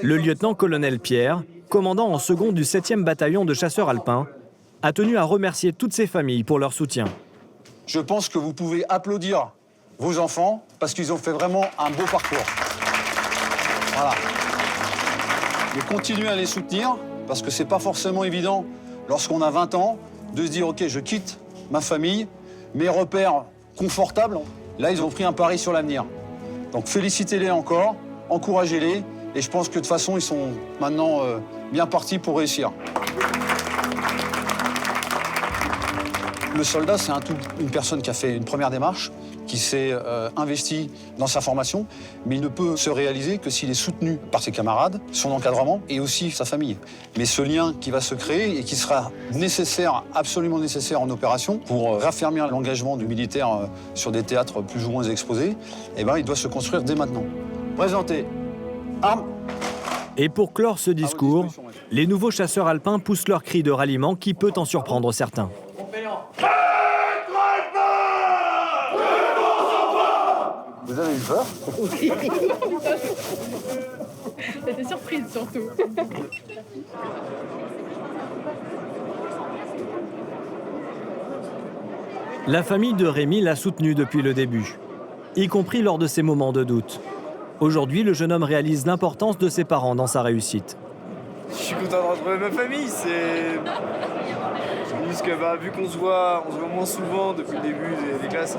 Le lieutenant-colonel Pierre, commandant en second du 7e bataillon de chasseurs alpins, a tenu à remercier toutes ces familles pour leur soutien. Je pense que vous pouvez applaudir vos enfants parce qu'ils ont fait vraiment un beau parcours. Voilà. Mais continuez à les soutenir parce que c'est pas forcément évident lorsqu'on a 20 ans de se dire ok, je quitte ma famille, mes repères confortables. Là, ils ont pris un pari sur l'avenir. Donc félicitez-les encore, encouragez-les et je pense que de toute façon, ils sont maintenant bien partis pour réussir. Le soldat, c'est une personne qui a fait une première démarche, qui s'est investi dans sa formation, mais il ne peut se réaliser que s'il est soutenu par ses camarades, son encadrement et aussi sa famille. Mais ce lien qui va se créer et qui sera nécessaire, absolument nécessaire en opération, pour raffermir l'engagement du militaire sur des théâtres plus ou moins exposés, eh ben, il doit se construire dès maintenant. Présentez. Armes. Et pour clore ce discours, les nouveaux chasseurs alpins poussent leur cri de ralliement qui peut en surprendre certains. Vous avez eu peur? Oui. J'étais surprise surtout. La famille de Rémi l'a soutenu depuis le début, y compris lors de ses moments de doute. Aujourd'hui, le jeune homme réalise l'importance de ses parents dans sa réussite. Je suis content de retrouver ma famille, c'est juste que vu qu'on se voit moins souvent depuis le début des classes,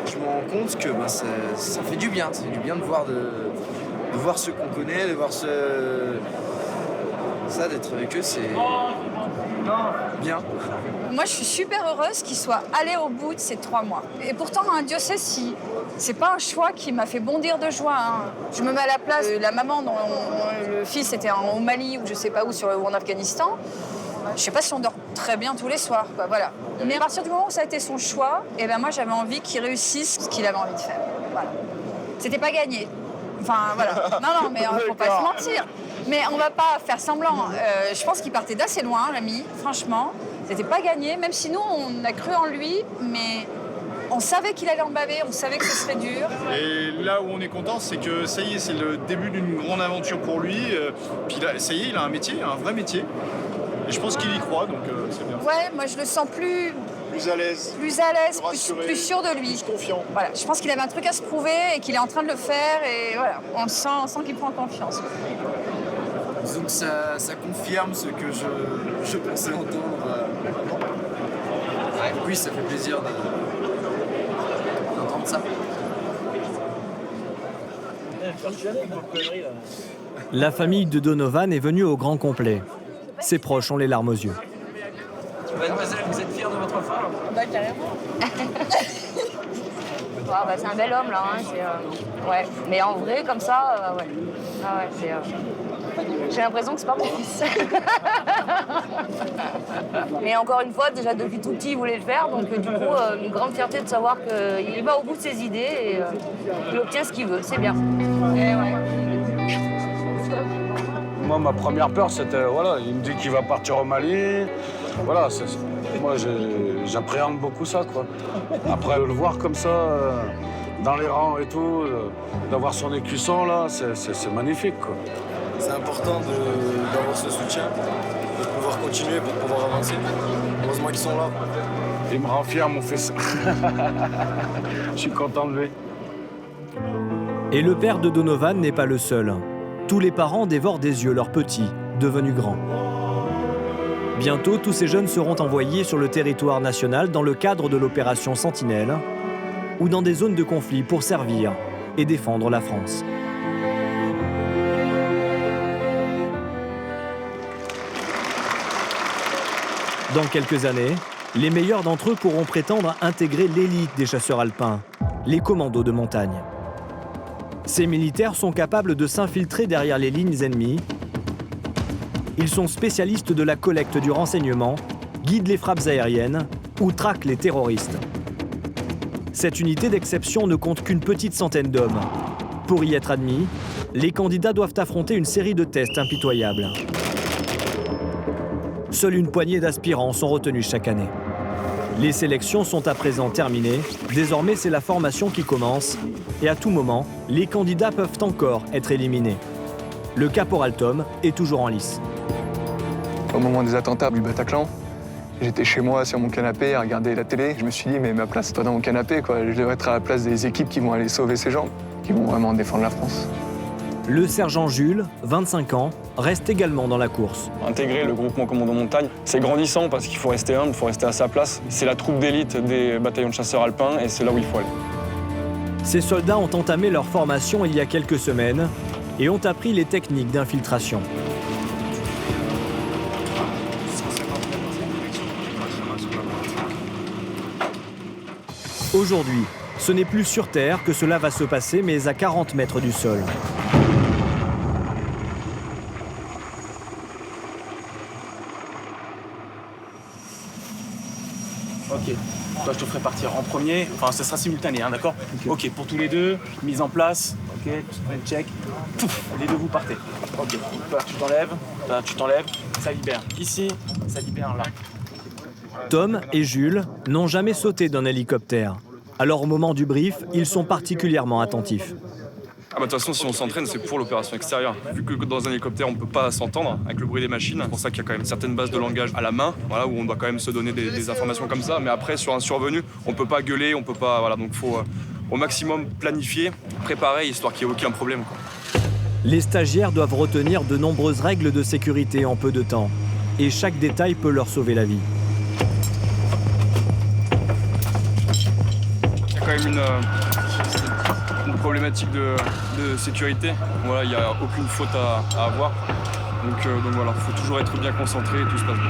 je me rends compte que ça fait du bien. Ça fait du bien de voir ceux qu'on connaît, de voir ça, d'être avec eux, c'est bien. Moi, je suis super heureuse qu'il soit allé au bout de ces 3 mois. Et pourtant, Dieu sait si c'est pas un choix qui m'a fait bondir de joie. Je me mets à la place de la maman dont le fils était au Mali ou je sais pas où, ou en Afghanistan. Je sais pas si on dort très bien tous les soirs, quoi, voilà. Mais à partir du moment où ça a été son choix, et ben moi j'avais envie qu'il réussisse ce qu'il avait envie de faire. Voilà. C'était pas gagné. Enfin voilà. Non, mais faut pas se mentir. Mais on va pas faire semblant. Je pense qu'il partait d'assez loin, Rémi, franchement. C'était pas gagné, même si nous on a cru en lui, mais on savait qu'il allait en baver, on savait que ce serait dur. Et là où on est content, c'est que ça y est, c'est le début d'une grande aventure pour lui. Puis là, ça y est, il a un métier, un vrai métier. Et je pense qu'il y croit, donc c'est bien. Ouais, moi je le sens plus à l'aise, plus sûr de lui. Plus confiant. Voilà, je pense qu'il avait un truc à se prouver et qu'il est en train de le faire et voilà, on sent qu'il prend confiance. Disons que ça confirme ce que je pensais entendre. Oui, ça fait plaisir d'entendre ça. La famille de Donovan est venue au grand complet. Ses proches ont les larmes aux yeux. Mademoiselle, vous êtes fière de votre frère? Bah carrément. C'est un bel homme là, ouais. Mais en vrai comme ça, ouais. Ah ouais, j'ai l'impression que c'est pas mon fils. Mais encore une fois, déjà depuis tout petit, il voulait le faire, donc du coup, une grande fierté de savoir qu'il va au bout de ses idées et il obtient ce qu'il veut, c'est bien. Et ouais. Moi, ma première peur, c'était, voilà, il me dit qu'il va partir au Mali. Voilà, moi, j'appréhende beaucoup ça, quoi. Après, le voir comme ça, dans les rangs et tout, d'avoir son écusson, là, c'est magnifique, quoi. C'est important d'avoir ce soutien, de pouvoir continuer pour pouvoir avancer. Heureusement qu'ils sont là. Il me rend fier, mon fils. Je suis content de lui. Et le père de Donovan n'est pas le seul. Tous les parents dévorent des yeux leurs petits, devenus grands. Bientôt, tous ces jeunes seront envoyés sur le territoire national dans le cadre de l'opération Sentinelle ou dans des zones de conflit pour servir et défendre la France. Dans quelques années, les meilleurs d'entre eux pourront prétendre intégrer l'élite des chasseurs alpins, les commandos de montagne. Ces militaires sont capables de s'infiltrer derrière les lignes ennemies. Ils sont spécialistes de la collecte du renseignement, guident les frappes aériennes ou traquent les terroristes. Cette unité d'exception ne compte qu'une petite centaine d'hommes. Pour y être admis, les candidats doivent affronter une série de tests impitoyables. Seule une poignée d'aspirants sont retenus chaque année. Les sélections sont à présent terminées. Désormais, c'est la formation qui commence. Et à tout moment, les candidats peuvent encore être éliminés. Le caporal Tom est toujours en lice. Au moment des attentats du Bataclan, j'étais chez moi sur mon canapé à regarder la télé. Je me suis dit, mais ma place, c'est pas dans mon canapé, quoi. Je devrais être à la place des équipes qui vont aller sauver ces gens, qui vont vraiment défendre la France. Le sergent Jules, 25 ans, reste également dans la course. Intégrer le groupement Commando Montagne, c'est grandissant parce qu'il faut rester humble, il faut rester à sa place. C'est la troupe d'élite des bataillons de chasseurs alpins et c'est là où il faut aller. Ces soldats ont entamé leur formation il y a quelques semaines et ont appris les techniques d'infiltration. Aujourd'hui, ce n'est plus sur Terre que cela va se passer, mais à 40 mètres du sol. Ok, toi je te ferai partir en premier, enfin ce sera simultané, hein, d'accord? Ok, pour tous les deux, mise en place, ok, check, pouf, les deux vous partez. Ok, toi tu t'enlèves, ça libère ici, ça libère là. Tom et Jules n'ont jamais sauté d'un hélicoptère. Alors au moment du brief, ils sont particulièrement attentifs. De toute façon, si on s'entraîne, c'est pour l'opération extérieure. Vu que dans un hélicoptère, on ne peut pas s'entendre avec le bruit des machines, c'est pour ça qu'il y a quand même certaines bases de langage à la main, voilà, où on doit quand même se donner des informations comme ça. Mais après, sur un survenu, on ne peut pas gueuler, on peut pas. Voilà, donc il faut au maximum planifier, préparer, histoire qu'il n'y ait aucun problème, quoi. Les stagiaires doivent retenir de nombreuses règles de sécurité en peu de temps. Et chaque détail peut leur sauver la vie. Il y a quand même une problématique de sécurité. Voilà, il n'y a aucune faute à avoir. Donc voilà, il faut toujours être bien concentré et tout se passe bien.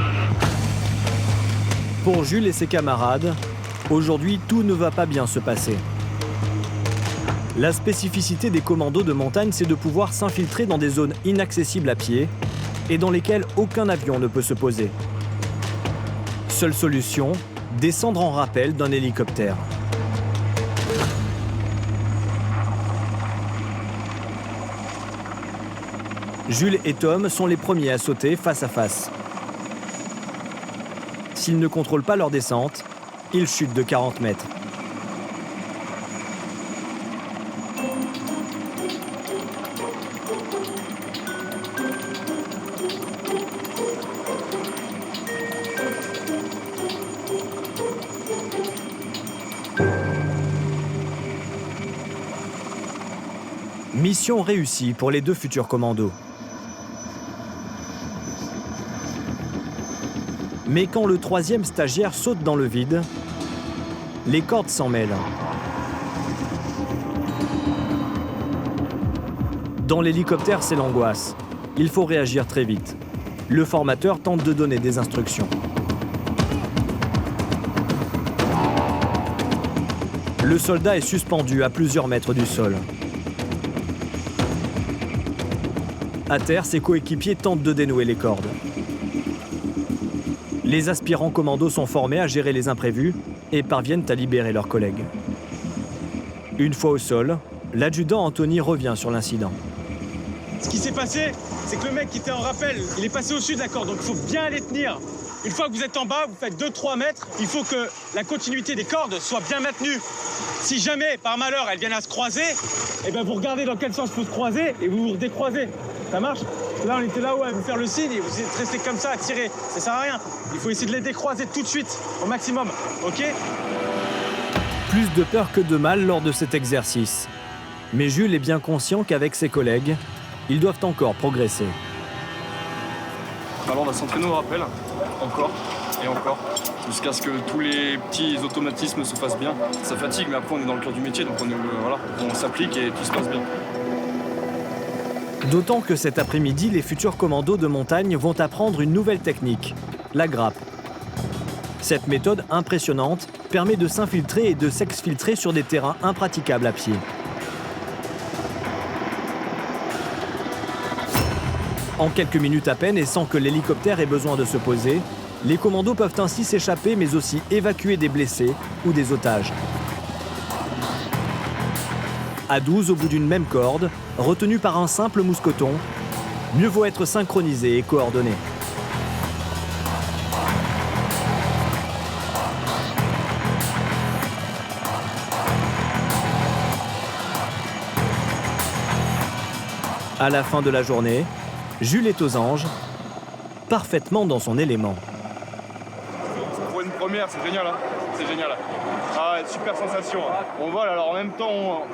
Pour Jules et ses camarades, aujourd'hui, tout ne va pas bien se passer. La spécificité des commandos de montagne, c'est de pouvoir s'infiltrer dans des zones inaccessibles à pied et dans lesquelles aucun avion ne peut se poser. Seule solution, descendre en rappel d'un hélicoptère. Jules et Tom sont les premiers à sauter face à face. S'ils ne contrôlent pas leur descente, ils chutent de 40 mètres. Mission réussie pour les deux futurs commandos. Mais quand le troisième stagiaire saute dans le vide, les cordes s'en mêlent. Dans l'hélicoptère, c'est l'angoisse. Il faut réagir très vite. Le formateur tente de donner des instructions. Le soldat est suspendu à plusieurs mètres du sol. À terre, ses coéquipiers tentent de dénouer les cordes. Les aspirants commandos sont formés à gérer les imprévus et parviennent à libérer leurs collègues. Une fois au sol, l'adjudant Anthony revient sur l'incident. Ce qui s'est passé, c'est que le mec qui était en rappel, il est passé au-dessus de la corde, donc il faut bien les tenir. Une fois que vous êtes en bas, vous faites 2-3 mètres. Il faut que la continuité des cordes soit bien maintenue. Si jamais, par malheur, elles viennent à se croiser, eh ben vous regardez dans quel sens il faut se croiser et vous vous redécroisez. Ça marche? Là, on était là-haut à vous faire le signe et vous êtes resté comme ça à tirer. Ça sert à rien. Il faut essayer de les décroiser tout de suite, au maximum. OK? Plus de peur que de mal lors de cet exercice. Mais Jules est bien conscient qu'avec ses collègues, ils doivent encore progresser. Alors on va s'entraîner au rappel, encore et encore, jusqu'à ce que tous les petits automatismes se fassent bien. Ça fatigue, mais après on est dans le cœur du métier, donc on s'applique et tout se passe bien. D'autant que cet après-midi, les futurs commandos de montagne vont apprendre une nouvelle technique, la grappe. Cette méthode impressionnante permet de s'infiltrer et de s'exfiltrer sur des terrains impraticables à pied. En quelques minutes à peine et sans que l'hélicoptère ait besoin de se poser, les commandos peuvent ainsi s'échapper mais aussi évacuer des blessés ou des otages. À 12 au bout d'une même corde, retenue par un simple mousqueton, mieux vaut être synchronisé et coordonné. À la fin de la journée, Jules est aux anges, parfaitement dans son élément. Pour une première, c'est génial, hein, c'est génial. Ah, super sensation. On vole, alors en même temps,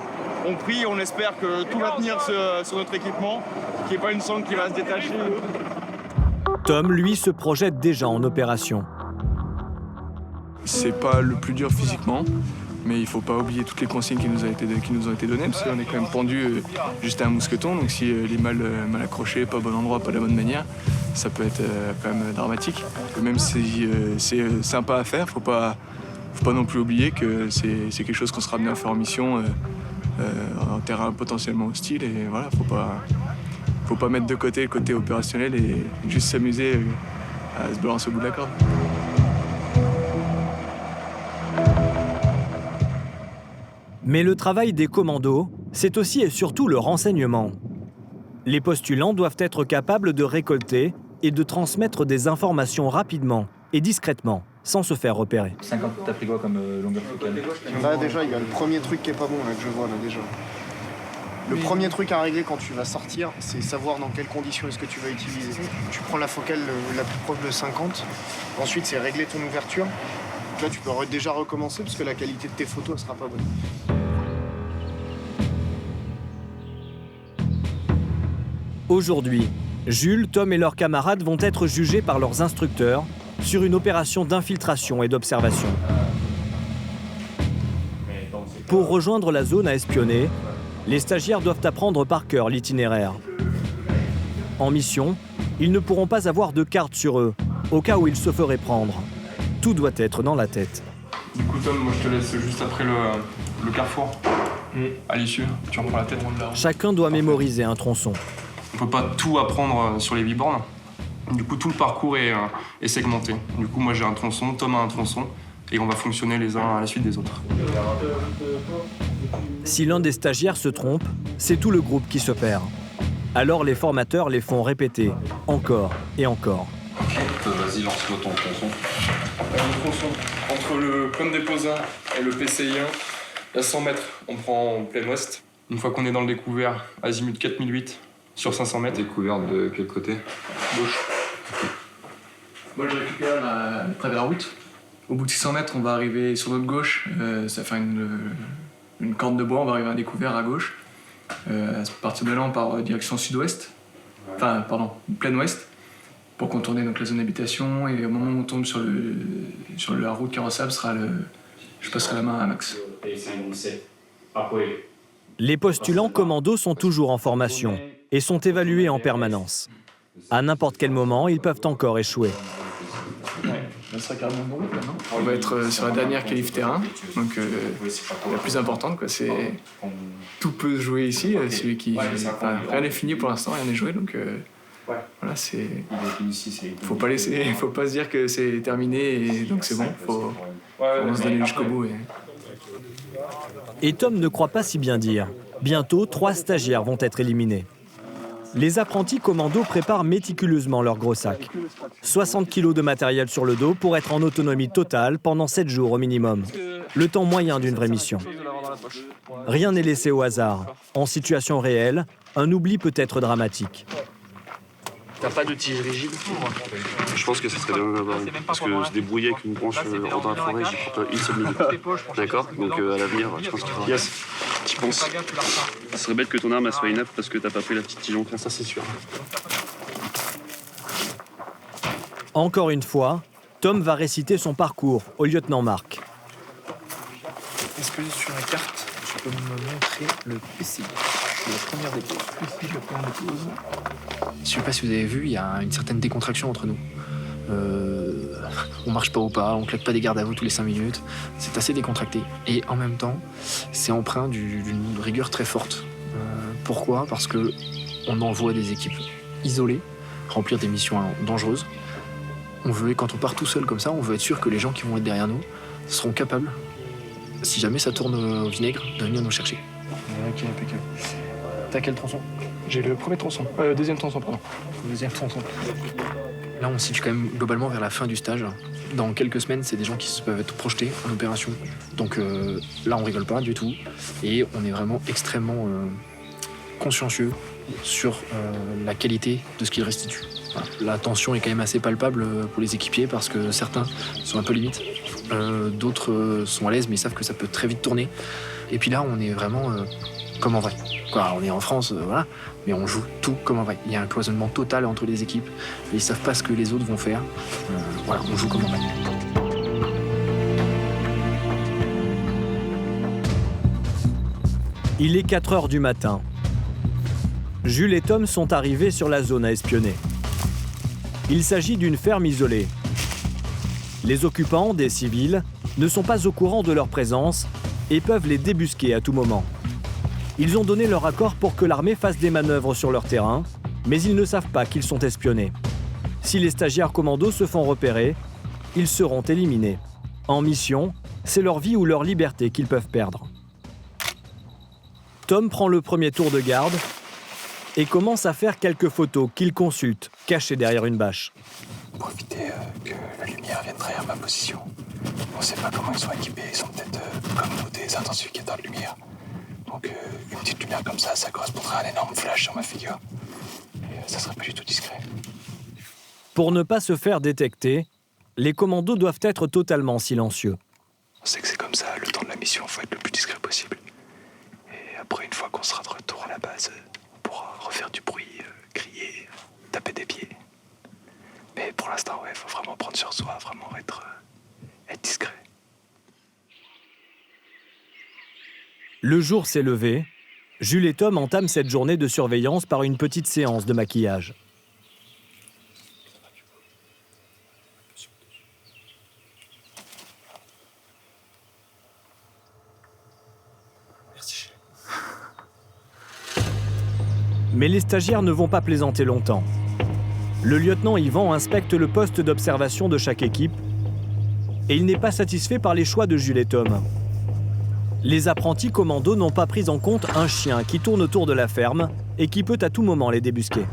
on prie, on espère que tout va tenir sur notre équipement, qu'il n'y ait pas une sangle qui va se détacher. Tom, lui, se projette déjà en opération. C'est pas le plus dur physiquement, mais il faut pas oublier toutes les consignes qui nous ont été données, parce qu'on est quand même pendu juste à un mousqueton, donc si les mal accrochés, pas au bon endroit, pas de la bonne manière, ça peut être quand même dramatique. Même si c'est sympa à faire, faut pas non plus oublier que c'est quelque chose qu'on sera amené à faire en mission en terrain potentiellement hostile, et voilà, faut pas mettre de côté le côté opérationnel et juste s'amuser à se balancer au bout de la corde. Mais le travail des commandos, c'est aussi et surtout le renseignement. Les postulants doivent être capables de récolter et de transmettre des informations rapidement et discrètement, sans se faire repérer. 50, t'as pris quoi comme longueur focale? Là déjà, il y a le premier truc qui est pas bon là, que je vois là déjà. Le premier truc à régler quand tu vas sortir, c'est savoir dans quelles conditions est-ce que tu vas utiliser. Tu prends la focale la plus proche de 50. Ensuite, c'est régler ton ouverture. Là, tu peux déjà recommencer parce que la qualité de tes photos ne sera pas bonne. Aujourd'hui, Jules, Tom et leurs camarades vont être jugés par leurs instructeurs sur une opération d'infiltration et d'observation. Pour rejoindre la zone à espionner, les stagiaires doivent apprendre par cœur l'itinéraire. En mission, ils ne pourront pas avoir de carte sur eux, au cas où ils se feraient prendre. Tout doit être dans la tête. Du coup, Tom, moi je te laisse juste après le carrefour. À l'issue, tu reprends la tête. Chacun doit mémoriser un tronçon. On peut pas tout apprendre sur les 8 bornes. Du coup, tout le parcours est segmenté. Du coup, moi j'ai un tronçon, Tom a un tronçon, et on va fonctionner les uns à la suite des autres. Si l'un des stagiaires se trompe, c'est tout le groupe qui se perd. Alors les formateurs les font répéter, encore et encore. Vas-y, lance-toi ton tronçon. Le tronçon, entre le point de dépôt 1 et le PCI 1, il y a 100 mètres. On prend en plein ouest. Une fois qu'on est dans le découvert, azimut 4008 sur 500 mètres. Découvert de quel côté? Gauche. Moi, je récupère la travers la route. Au bout de 600 mètres, on va arriver sur notre gauche. Ça fait une corde de bois, on va arriver à un découvert à gauche. À partir de là, on part direction sud-ouest. Enfin, pardon, plein ouest. Pour contourner donc la zone d'habitation, et au moment où on tombe sur la route carrossable, je passerai la main à Max. Les postulants commandos sont toujours en formation et sont évalués en permanence. À n'importe quel moment, ils peuvent encore échouer. On va être sur la dernière qualif terrain, donc la plus importante, quoi. Tout peut se jouer ici. Celui qui, rien n'est fini pour l'instant, rien n'est joué, donc voilà, faut pas se dire que c'est terminé et donc c'est bon. Faut se donner jusqu'au bout. Et Tom ne croit pas si bien dire. Bientôt, 3 stagiaires vont être éliminés. Les apprentis commandos préparent méticuleusement leurs gros sacs. 60 kilos de matériel sur le dos pour être en autonomie totale pendant 7 jours au minimum. Le temps moyen d'une vraie mission. Rien n'est laissé au hasard. En situation réelle, un oubli peut être dramatique. T'as pas de tige rigide? Je pense que ça serait bien d'avoir une. Parce que se débrouiller avec une branche dans la forêt, j'y crois pas une seule minute. D'accord? Donc à l'avenir, je pense qu'il faudra. Yes, tu penses. Ça serait bête que ton arme soit inapte parce que t'as pas pris la petite tige en clair, ça c'est sûr. Encore une fois, Tom va réciter son parcours au lieutenant Marc. Est-ce que sur la carte, tu peux me montrer le PC? La première dépose. Ici, la première dépose. Je sais pas si vous avez vu, il y a une certaine décontraction entre nous. On marche pas au pas, on claque pas des gardes à vous tous les 5 minutes. C'est assez décontracté. Et en même temps, c'est empreint d'une rigueur très forte. Pourquoi? Parce que on envoie des équipes isolées, remplir des missions dangereuses. Quand on part tout seul comme ça, on veut être sûr que les gens qui vont être derrière nous seront capables, si jamais ça tourne au vinaigre, de venir nous chercher. Ok, impeccable. T'as quel tronçon? J'ai le premier tronçon. Deuxième tronçon, pardon. Deuxième tronçon. Là, on se situe quand même globalement vers la fin du stage. Dans quelques semaines, c'est des gens qui peuvent être projetés en opération. Donc là, on rigole pas du tout. Et on est vraiment extrêmement consciencieux sur la qualité de ce qu'ils restituent. Voilà. La tension est quand même assez palpable pour les équipiers parce que certains sont un peu limites. D'autres sont à l'aise, mais ils savent que ça peut très vite tourner. Et puis là, on est vraiment comme en vrai. On est en France, voilà, mais on joue tout comme en vrai. Il y a un cloisonnement total entre les équipes. Ils ne savent pas ce que les autres vont faire. Voilà, on joue comme en vrai. Il est 4 heures du matin. Jules et Tom sont arrivés sur la zone à espionner. Il s'agit d'une ferme isolée. Les occupants, des civils, ne sont pas au courant de leur présence et peuvent les débusquer à tout moment. Ils ont donné leur accord pour que l'armée fasse des manœuvres sur leur terrain, mais ils ne savent pas qu'ils sont espionnés. Si les stagiaires commandos se font repérer, ils seront éliminés. En mission, c'est leur vie ou leur liberté qu'ils peuvent perdre. Tom prend le premier tour de garde et commence à faire quelques photos qu'il consulte, cachées derrière une bâche. Profiter que la lumière vienne trahir ma position. On ne sait pas comment ils sont équipés, ils sont peut-être comme nous des intensificateurs de lumière. Donc une petite lumière comme ça correspondrait à un énorme flash sur ma figure. Et ça serait pas du tout discret. Pour ne pas se faire détecter, les commandos doivent être totalement silencieux. On sait que c'est comme ça, le temps de la mission, il faut être le plus discret possible. Et après, une fois qu'on sera de retour à la base, on pourra refaire du bruit, crier, taper des pieds. Mais pour l'instant, il faut vraiment prendre sur soi, vraiment être discret. Le jour s'est levé. Jules et Tom entament cette journée de surveillance par une petite séance de maquillage. Merci. Mais les stagiaires ne vont pas plaisanter longtemps. Le lieutenant Yvan inspecte le poste d'observation de chaque équipe et il n'est pas satisfait par les choix de Jules et Tom. Les apprentis commandos n'ont pas pris en compte un chien qui tourne autour de la ferme et qui peut à tout moment les débusquer.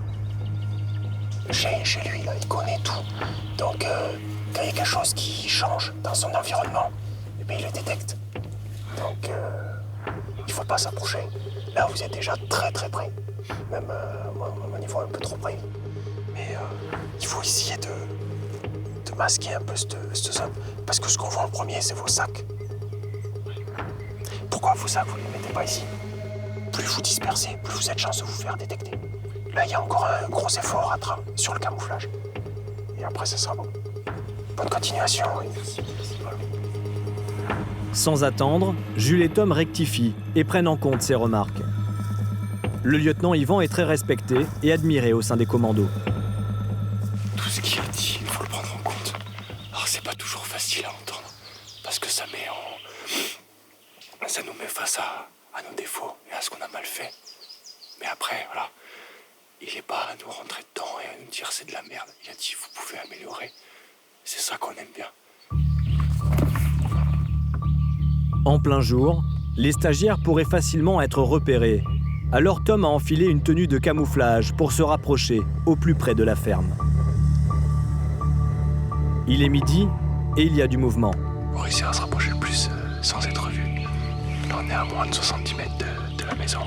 Chez lui, là, il connaît tout. Donc, quand il y a quelque chose qui change dans son environnement, eh bien, il le détecte. Donc, il faut pas s'approcher. Là, vous êtes déjà très très près. Même à mon niveau un peu trop près. Mais il faut essayer de masquer un peu cette zone. Parce que ce qu'on voit en premier, c'est vos sacs. Pourquoi vos sacs, vous ne les mettez pas ici? Plus vous dispersez, plus vous êtes chance de vous faire détecter. Là, il y a encore un gros effort à travailler sur le camouflage. Et après, ça sera bon. Bonne continuation. Oui. Sans attendre, Jules et Tom rectifient et prennent en compte ces remarques. Le lieutenant Yvan est très respecté et admiré au sein des commandos. Tout ce qu'il a dit, il faut le prendre en compte. Alors, c'est pas toujours facile à entendre. Parce que ça nous met face à nos défauts et à ce qu'on a mal fait. Mais après, voilà, il n'est pas à nous rentrer dedans et à nous dire c'est de la merde. Il a dit vous pouvez améliorer. C'est ça qu'on aime bien. En plein jour, les stagiaires pourraient facilement être repérés Alors Tom a enfilé une tenue de camouflage pour se rapprocher au plus près de la ferme. Il est midi et il y a du mouvement. Pour réussir à se rapprocher le plus sans être vu. Là, on est à moins de 70 mètres de la maison.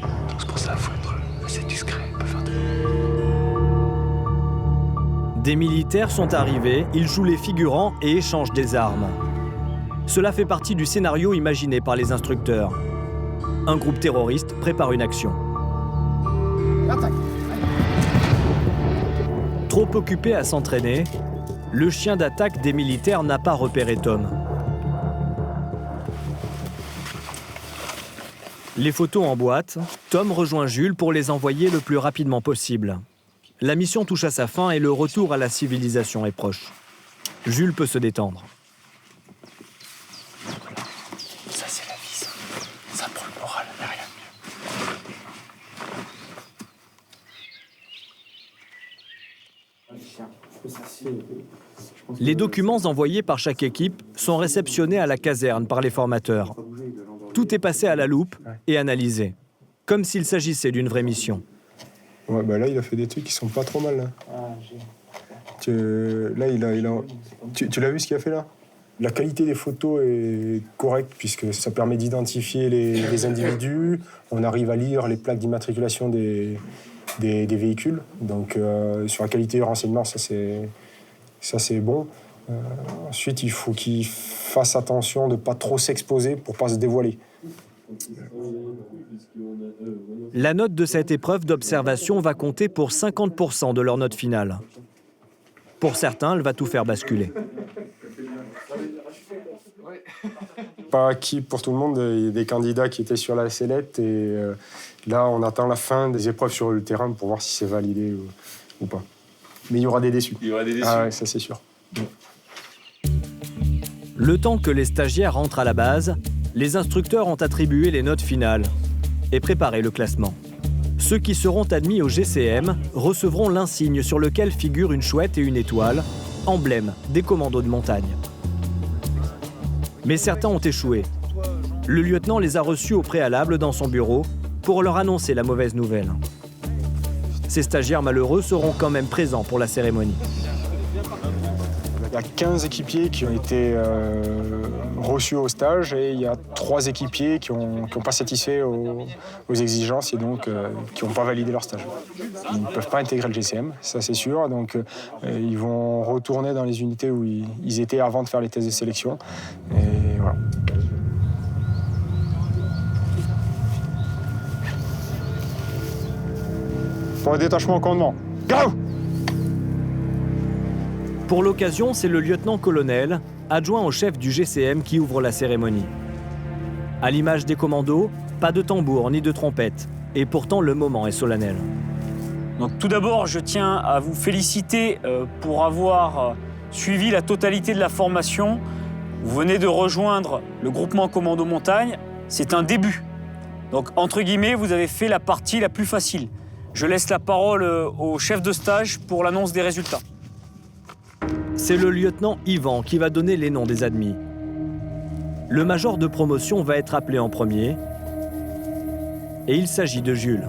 Donc c'est pour ça qu'il faut être assez discret, pas faire de... Des militaires sont arrivés, ils jouent les figurants et échangent des armes. Cela fait partie du scénario imaginé par les instructeurs. Un groupe terroriste prépare une action. Trop occupé à s'entraîner, le chien d'attaque des militaires n'a pas repéré Tom. Les photos en boîte, Tom rejoint Jules pour les envoyer le plus rapidement possible. La mission touche à sa fin et le retour à la civilisation est proche. Jules peut se détendre. Ça, c'est la vie, ça. Ça prend le moral, il n'y a rien de mieux. Les documents envoyés par chaque équipe sont réceptionnés à la caserne par les formateurs. Tout est passé à la loupe et analysé, comme s'il s'agissait d'une vraie mission. Ouais, bah là, il a fait des trucs qui sont pas trop mal. Là, tu l'as vu ce qu'il a fait là? La qualité des photos est correcte puisque ça permet d'identifier les individus. On arrive à lire les plaques d'immatriculation des véhicules. Donc sur la qualité du renseignement, ça c'est bon. Ensuite, il faut qu'il fasse attention de ne pas trop s'exposer pour ne pas se dévoiler. La note de cette épreuve d'observation va compter pour 50% de leur note finale. Pour certains, elle va tout faire basculer. Pas acquis pour tout le monde. Il y a des candidats qui étaient sur la sellette et là, on attend la fin des épreuves sur le terrain pour voir si c'est validé ou pas. Mais il y aura des déçus. Il y aura des déçus. Ah ouais, ça c'est sûr. Le temps que les stagiaires rentrent à la base, les instructeurs ont attribué les notes finales et préparé le classement. Ceux qui seront admis au GCM recevront l'insigne sur lequel figure une chouette et une étoile, emblème des commandos de montagne. Mais certains ont échoué. Le lieutenant les a reçus au préalable dans son bureau pour leur annoncer la mauvaise nouvelle. Ces stagiaires malheureux seront quand même présents pour la cérémonie. Il y a 15 équipiers qui ont été reçus au stage et il y a 3 équipiers qui n'ont pas satisfait aux exigences et donc qui n'ont pas validé leur stage. Ils ne peuvent pas intégrer le GCM, ça c'est sûr. Donc ils vont retourner dans les unités où ils étaient avant de faire les tests de sélection. Et voilà. Pour le détachement au commandement. Go! Pour l'occasion, c'est le lieutenant-colonel, adjoint au chef du GCM, qui ouvre la cérémonie. À l'image des commandos, pas de tambour ni de trompette. Et pourtant, le moment est solennel. Donc, tout d'abord, je tiens à vous féliciter pour avoir suivi la totalité de la formation. Vous venez de rejoindre le groupement Commando Montagne. C'est un début. Donc, entre guillemets, vous avez fait la partie la plus facile. Je laisse la parole au chef de stage pour l'annonce des résultats. C'est le lieutenant Yvan qui va donner les noms des admis. Le major de promotion va être appelé en premier. Et il s'agit de Jules.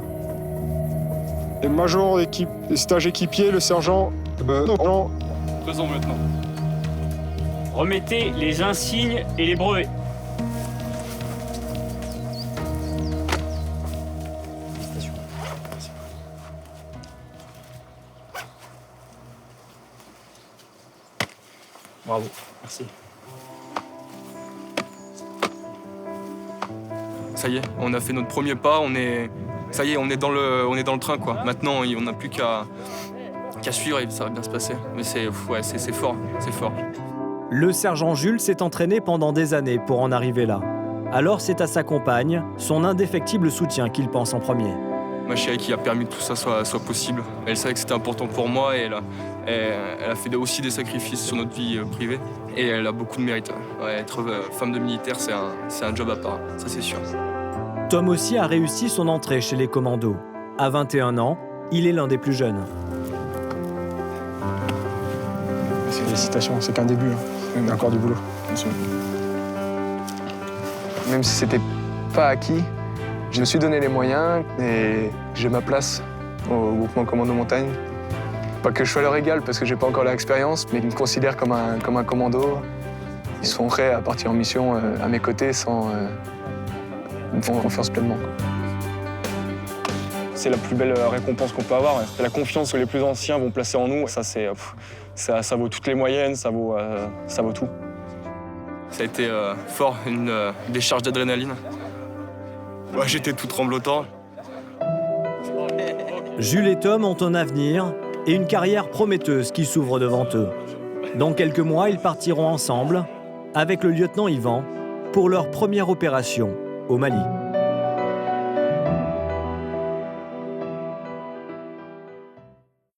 Le major d'équipe, stage équipier, le sergent... Présent, lieutenant. Remettez les insignes et les brevets. Bravo, merci. Ça y est, on a fait notre premier pas, ça y est, on est dans le train quoi. Maintenant, on n'a plus qu'à suivre et ça va bien se passer. Mais c'est fort, c'est fort. Le sergent Jules s'est entraîné pendant des années pour en arriver là. Alors c'est à sa compagne, son indéfectible soutien qu'il pense en premier. Ma chérie qui a permis que tout ça soit possible. Elle savait que c'était important pour moi et elle a fait aussi des sacrifices sur notre vie privée. Et elle a beaucoup de mérite. Ouais, être femme de militaire, c'est un job à part, ça c'est sûr. Tom aussi a réussi son entrée chez les commandos. À 21 ans, il est l'un des plus jeunes. Félicitations, c'est qu'un début. Il y a encore du boulot. Bien sûr. Même si c'était pas acquis, Je me suis donné les moyens et j'ai ma place au groupement Commando Montagne. Pas que je sois leur égal parce que j'ai pas encore l'expérience, mais ils me considèrent comme un commando. Ils sont prêts à partir en mission à mes côtés sans me font confiance pleinement. C'est la plus belle récompense qu'on peut avoir. La confiance que les plus anciens vont placer en nous, ça vaut toutes les moyennes, ça vaut tout. Ça a été fort, une décharge d'adrénaline. Ouais, j'étais tout tremblotant. Jules et Tom ont un avenir et une carrière prometteuse qui s'ouvre devant eux. Dans quelques mois, ils partiront ensemble avec le lieutenant Yvan pour leur première opération au Mali.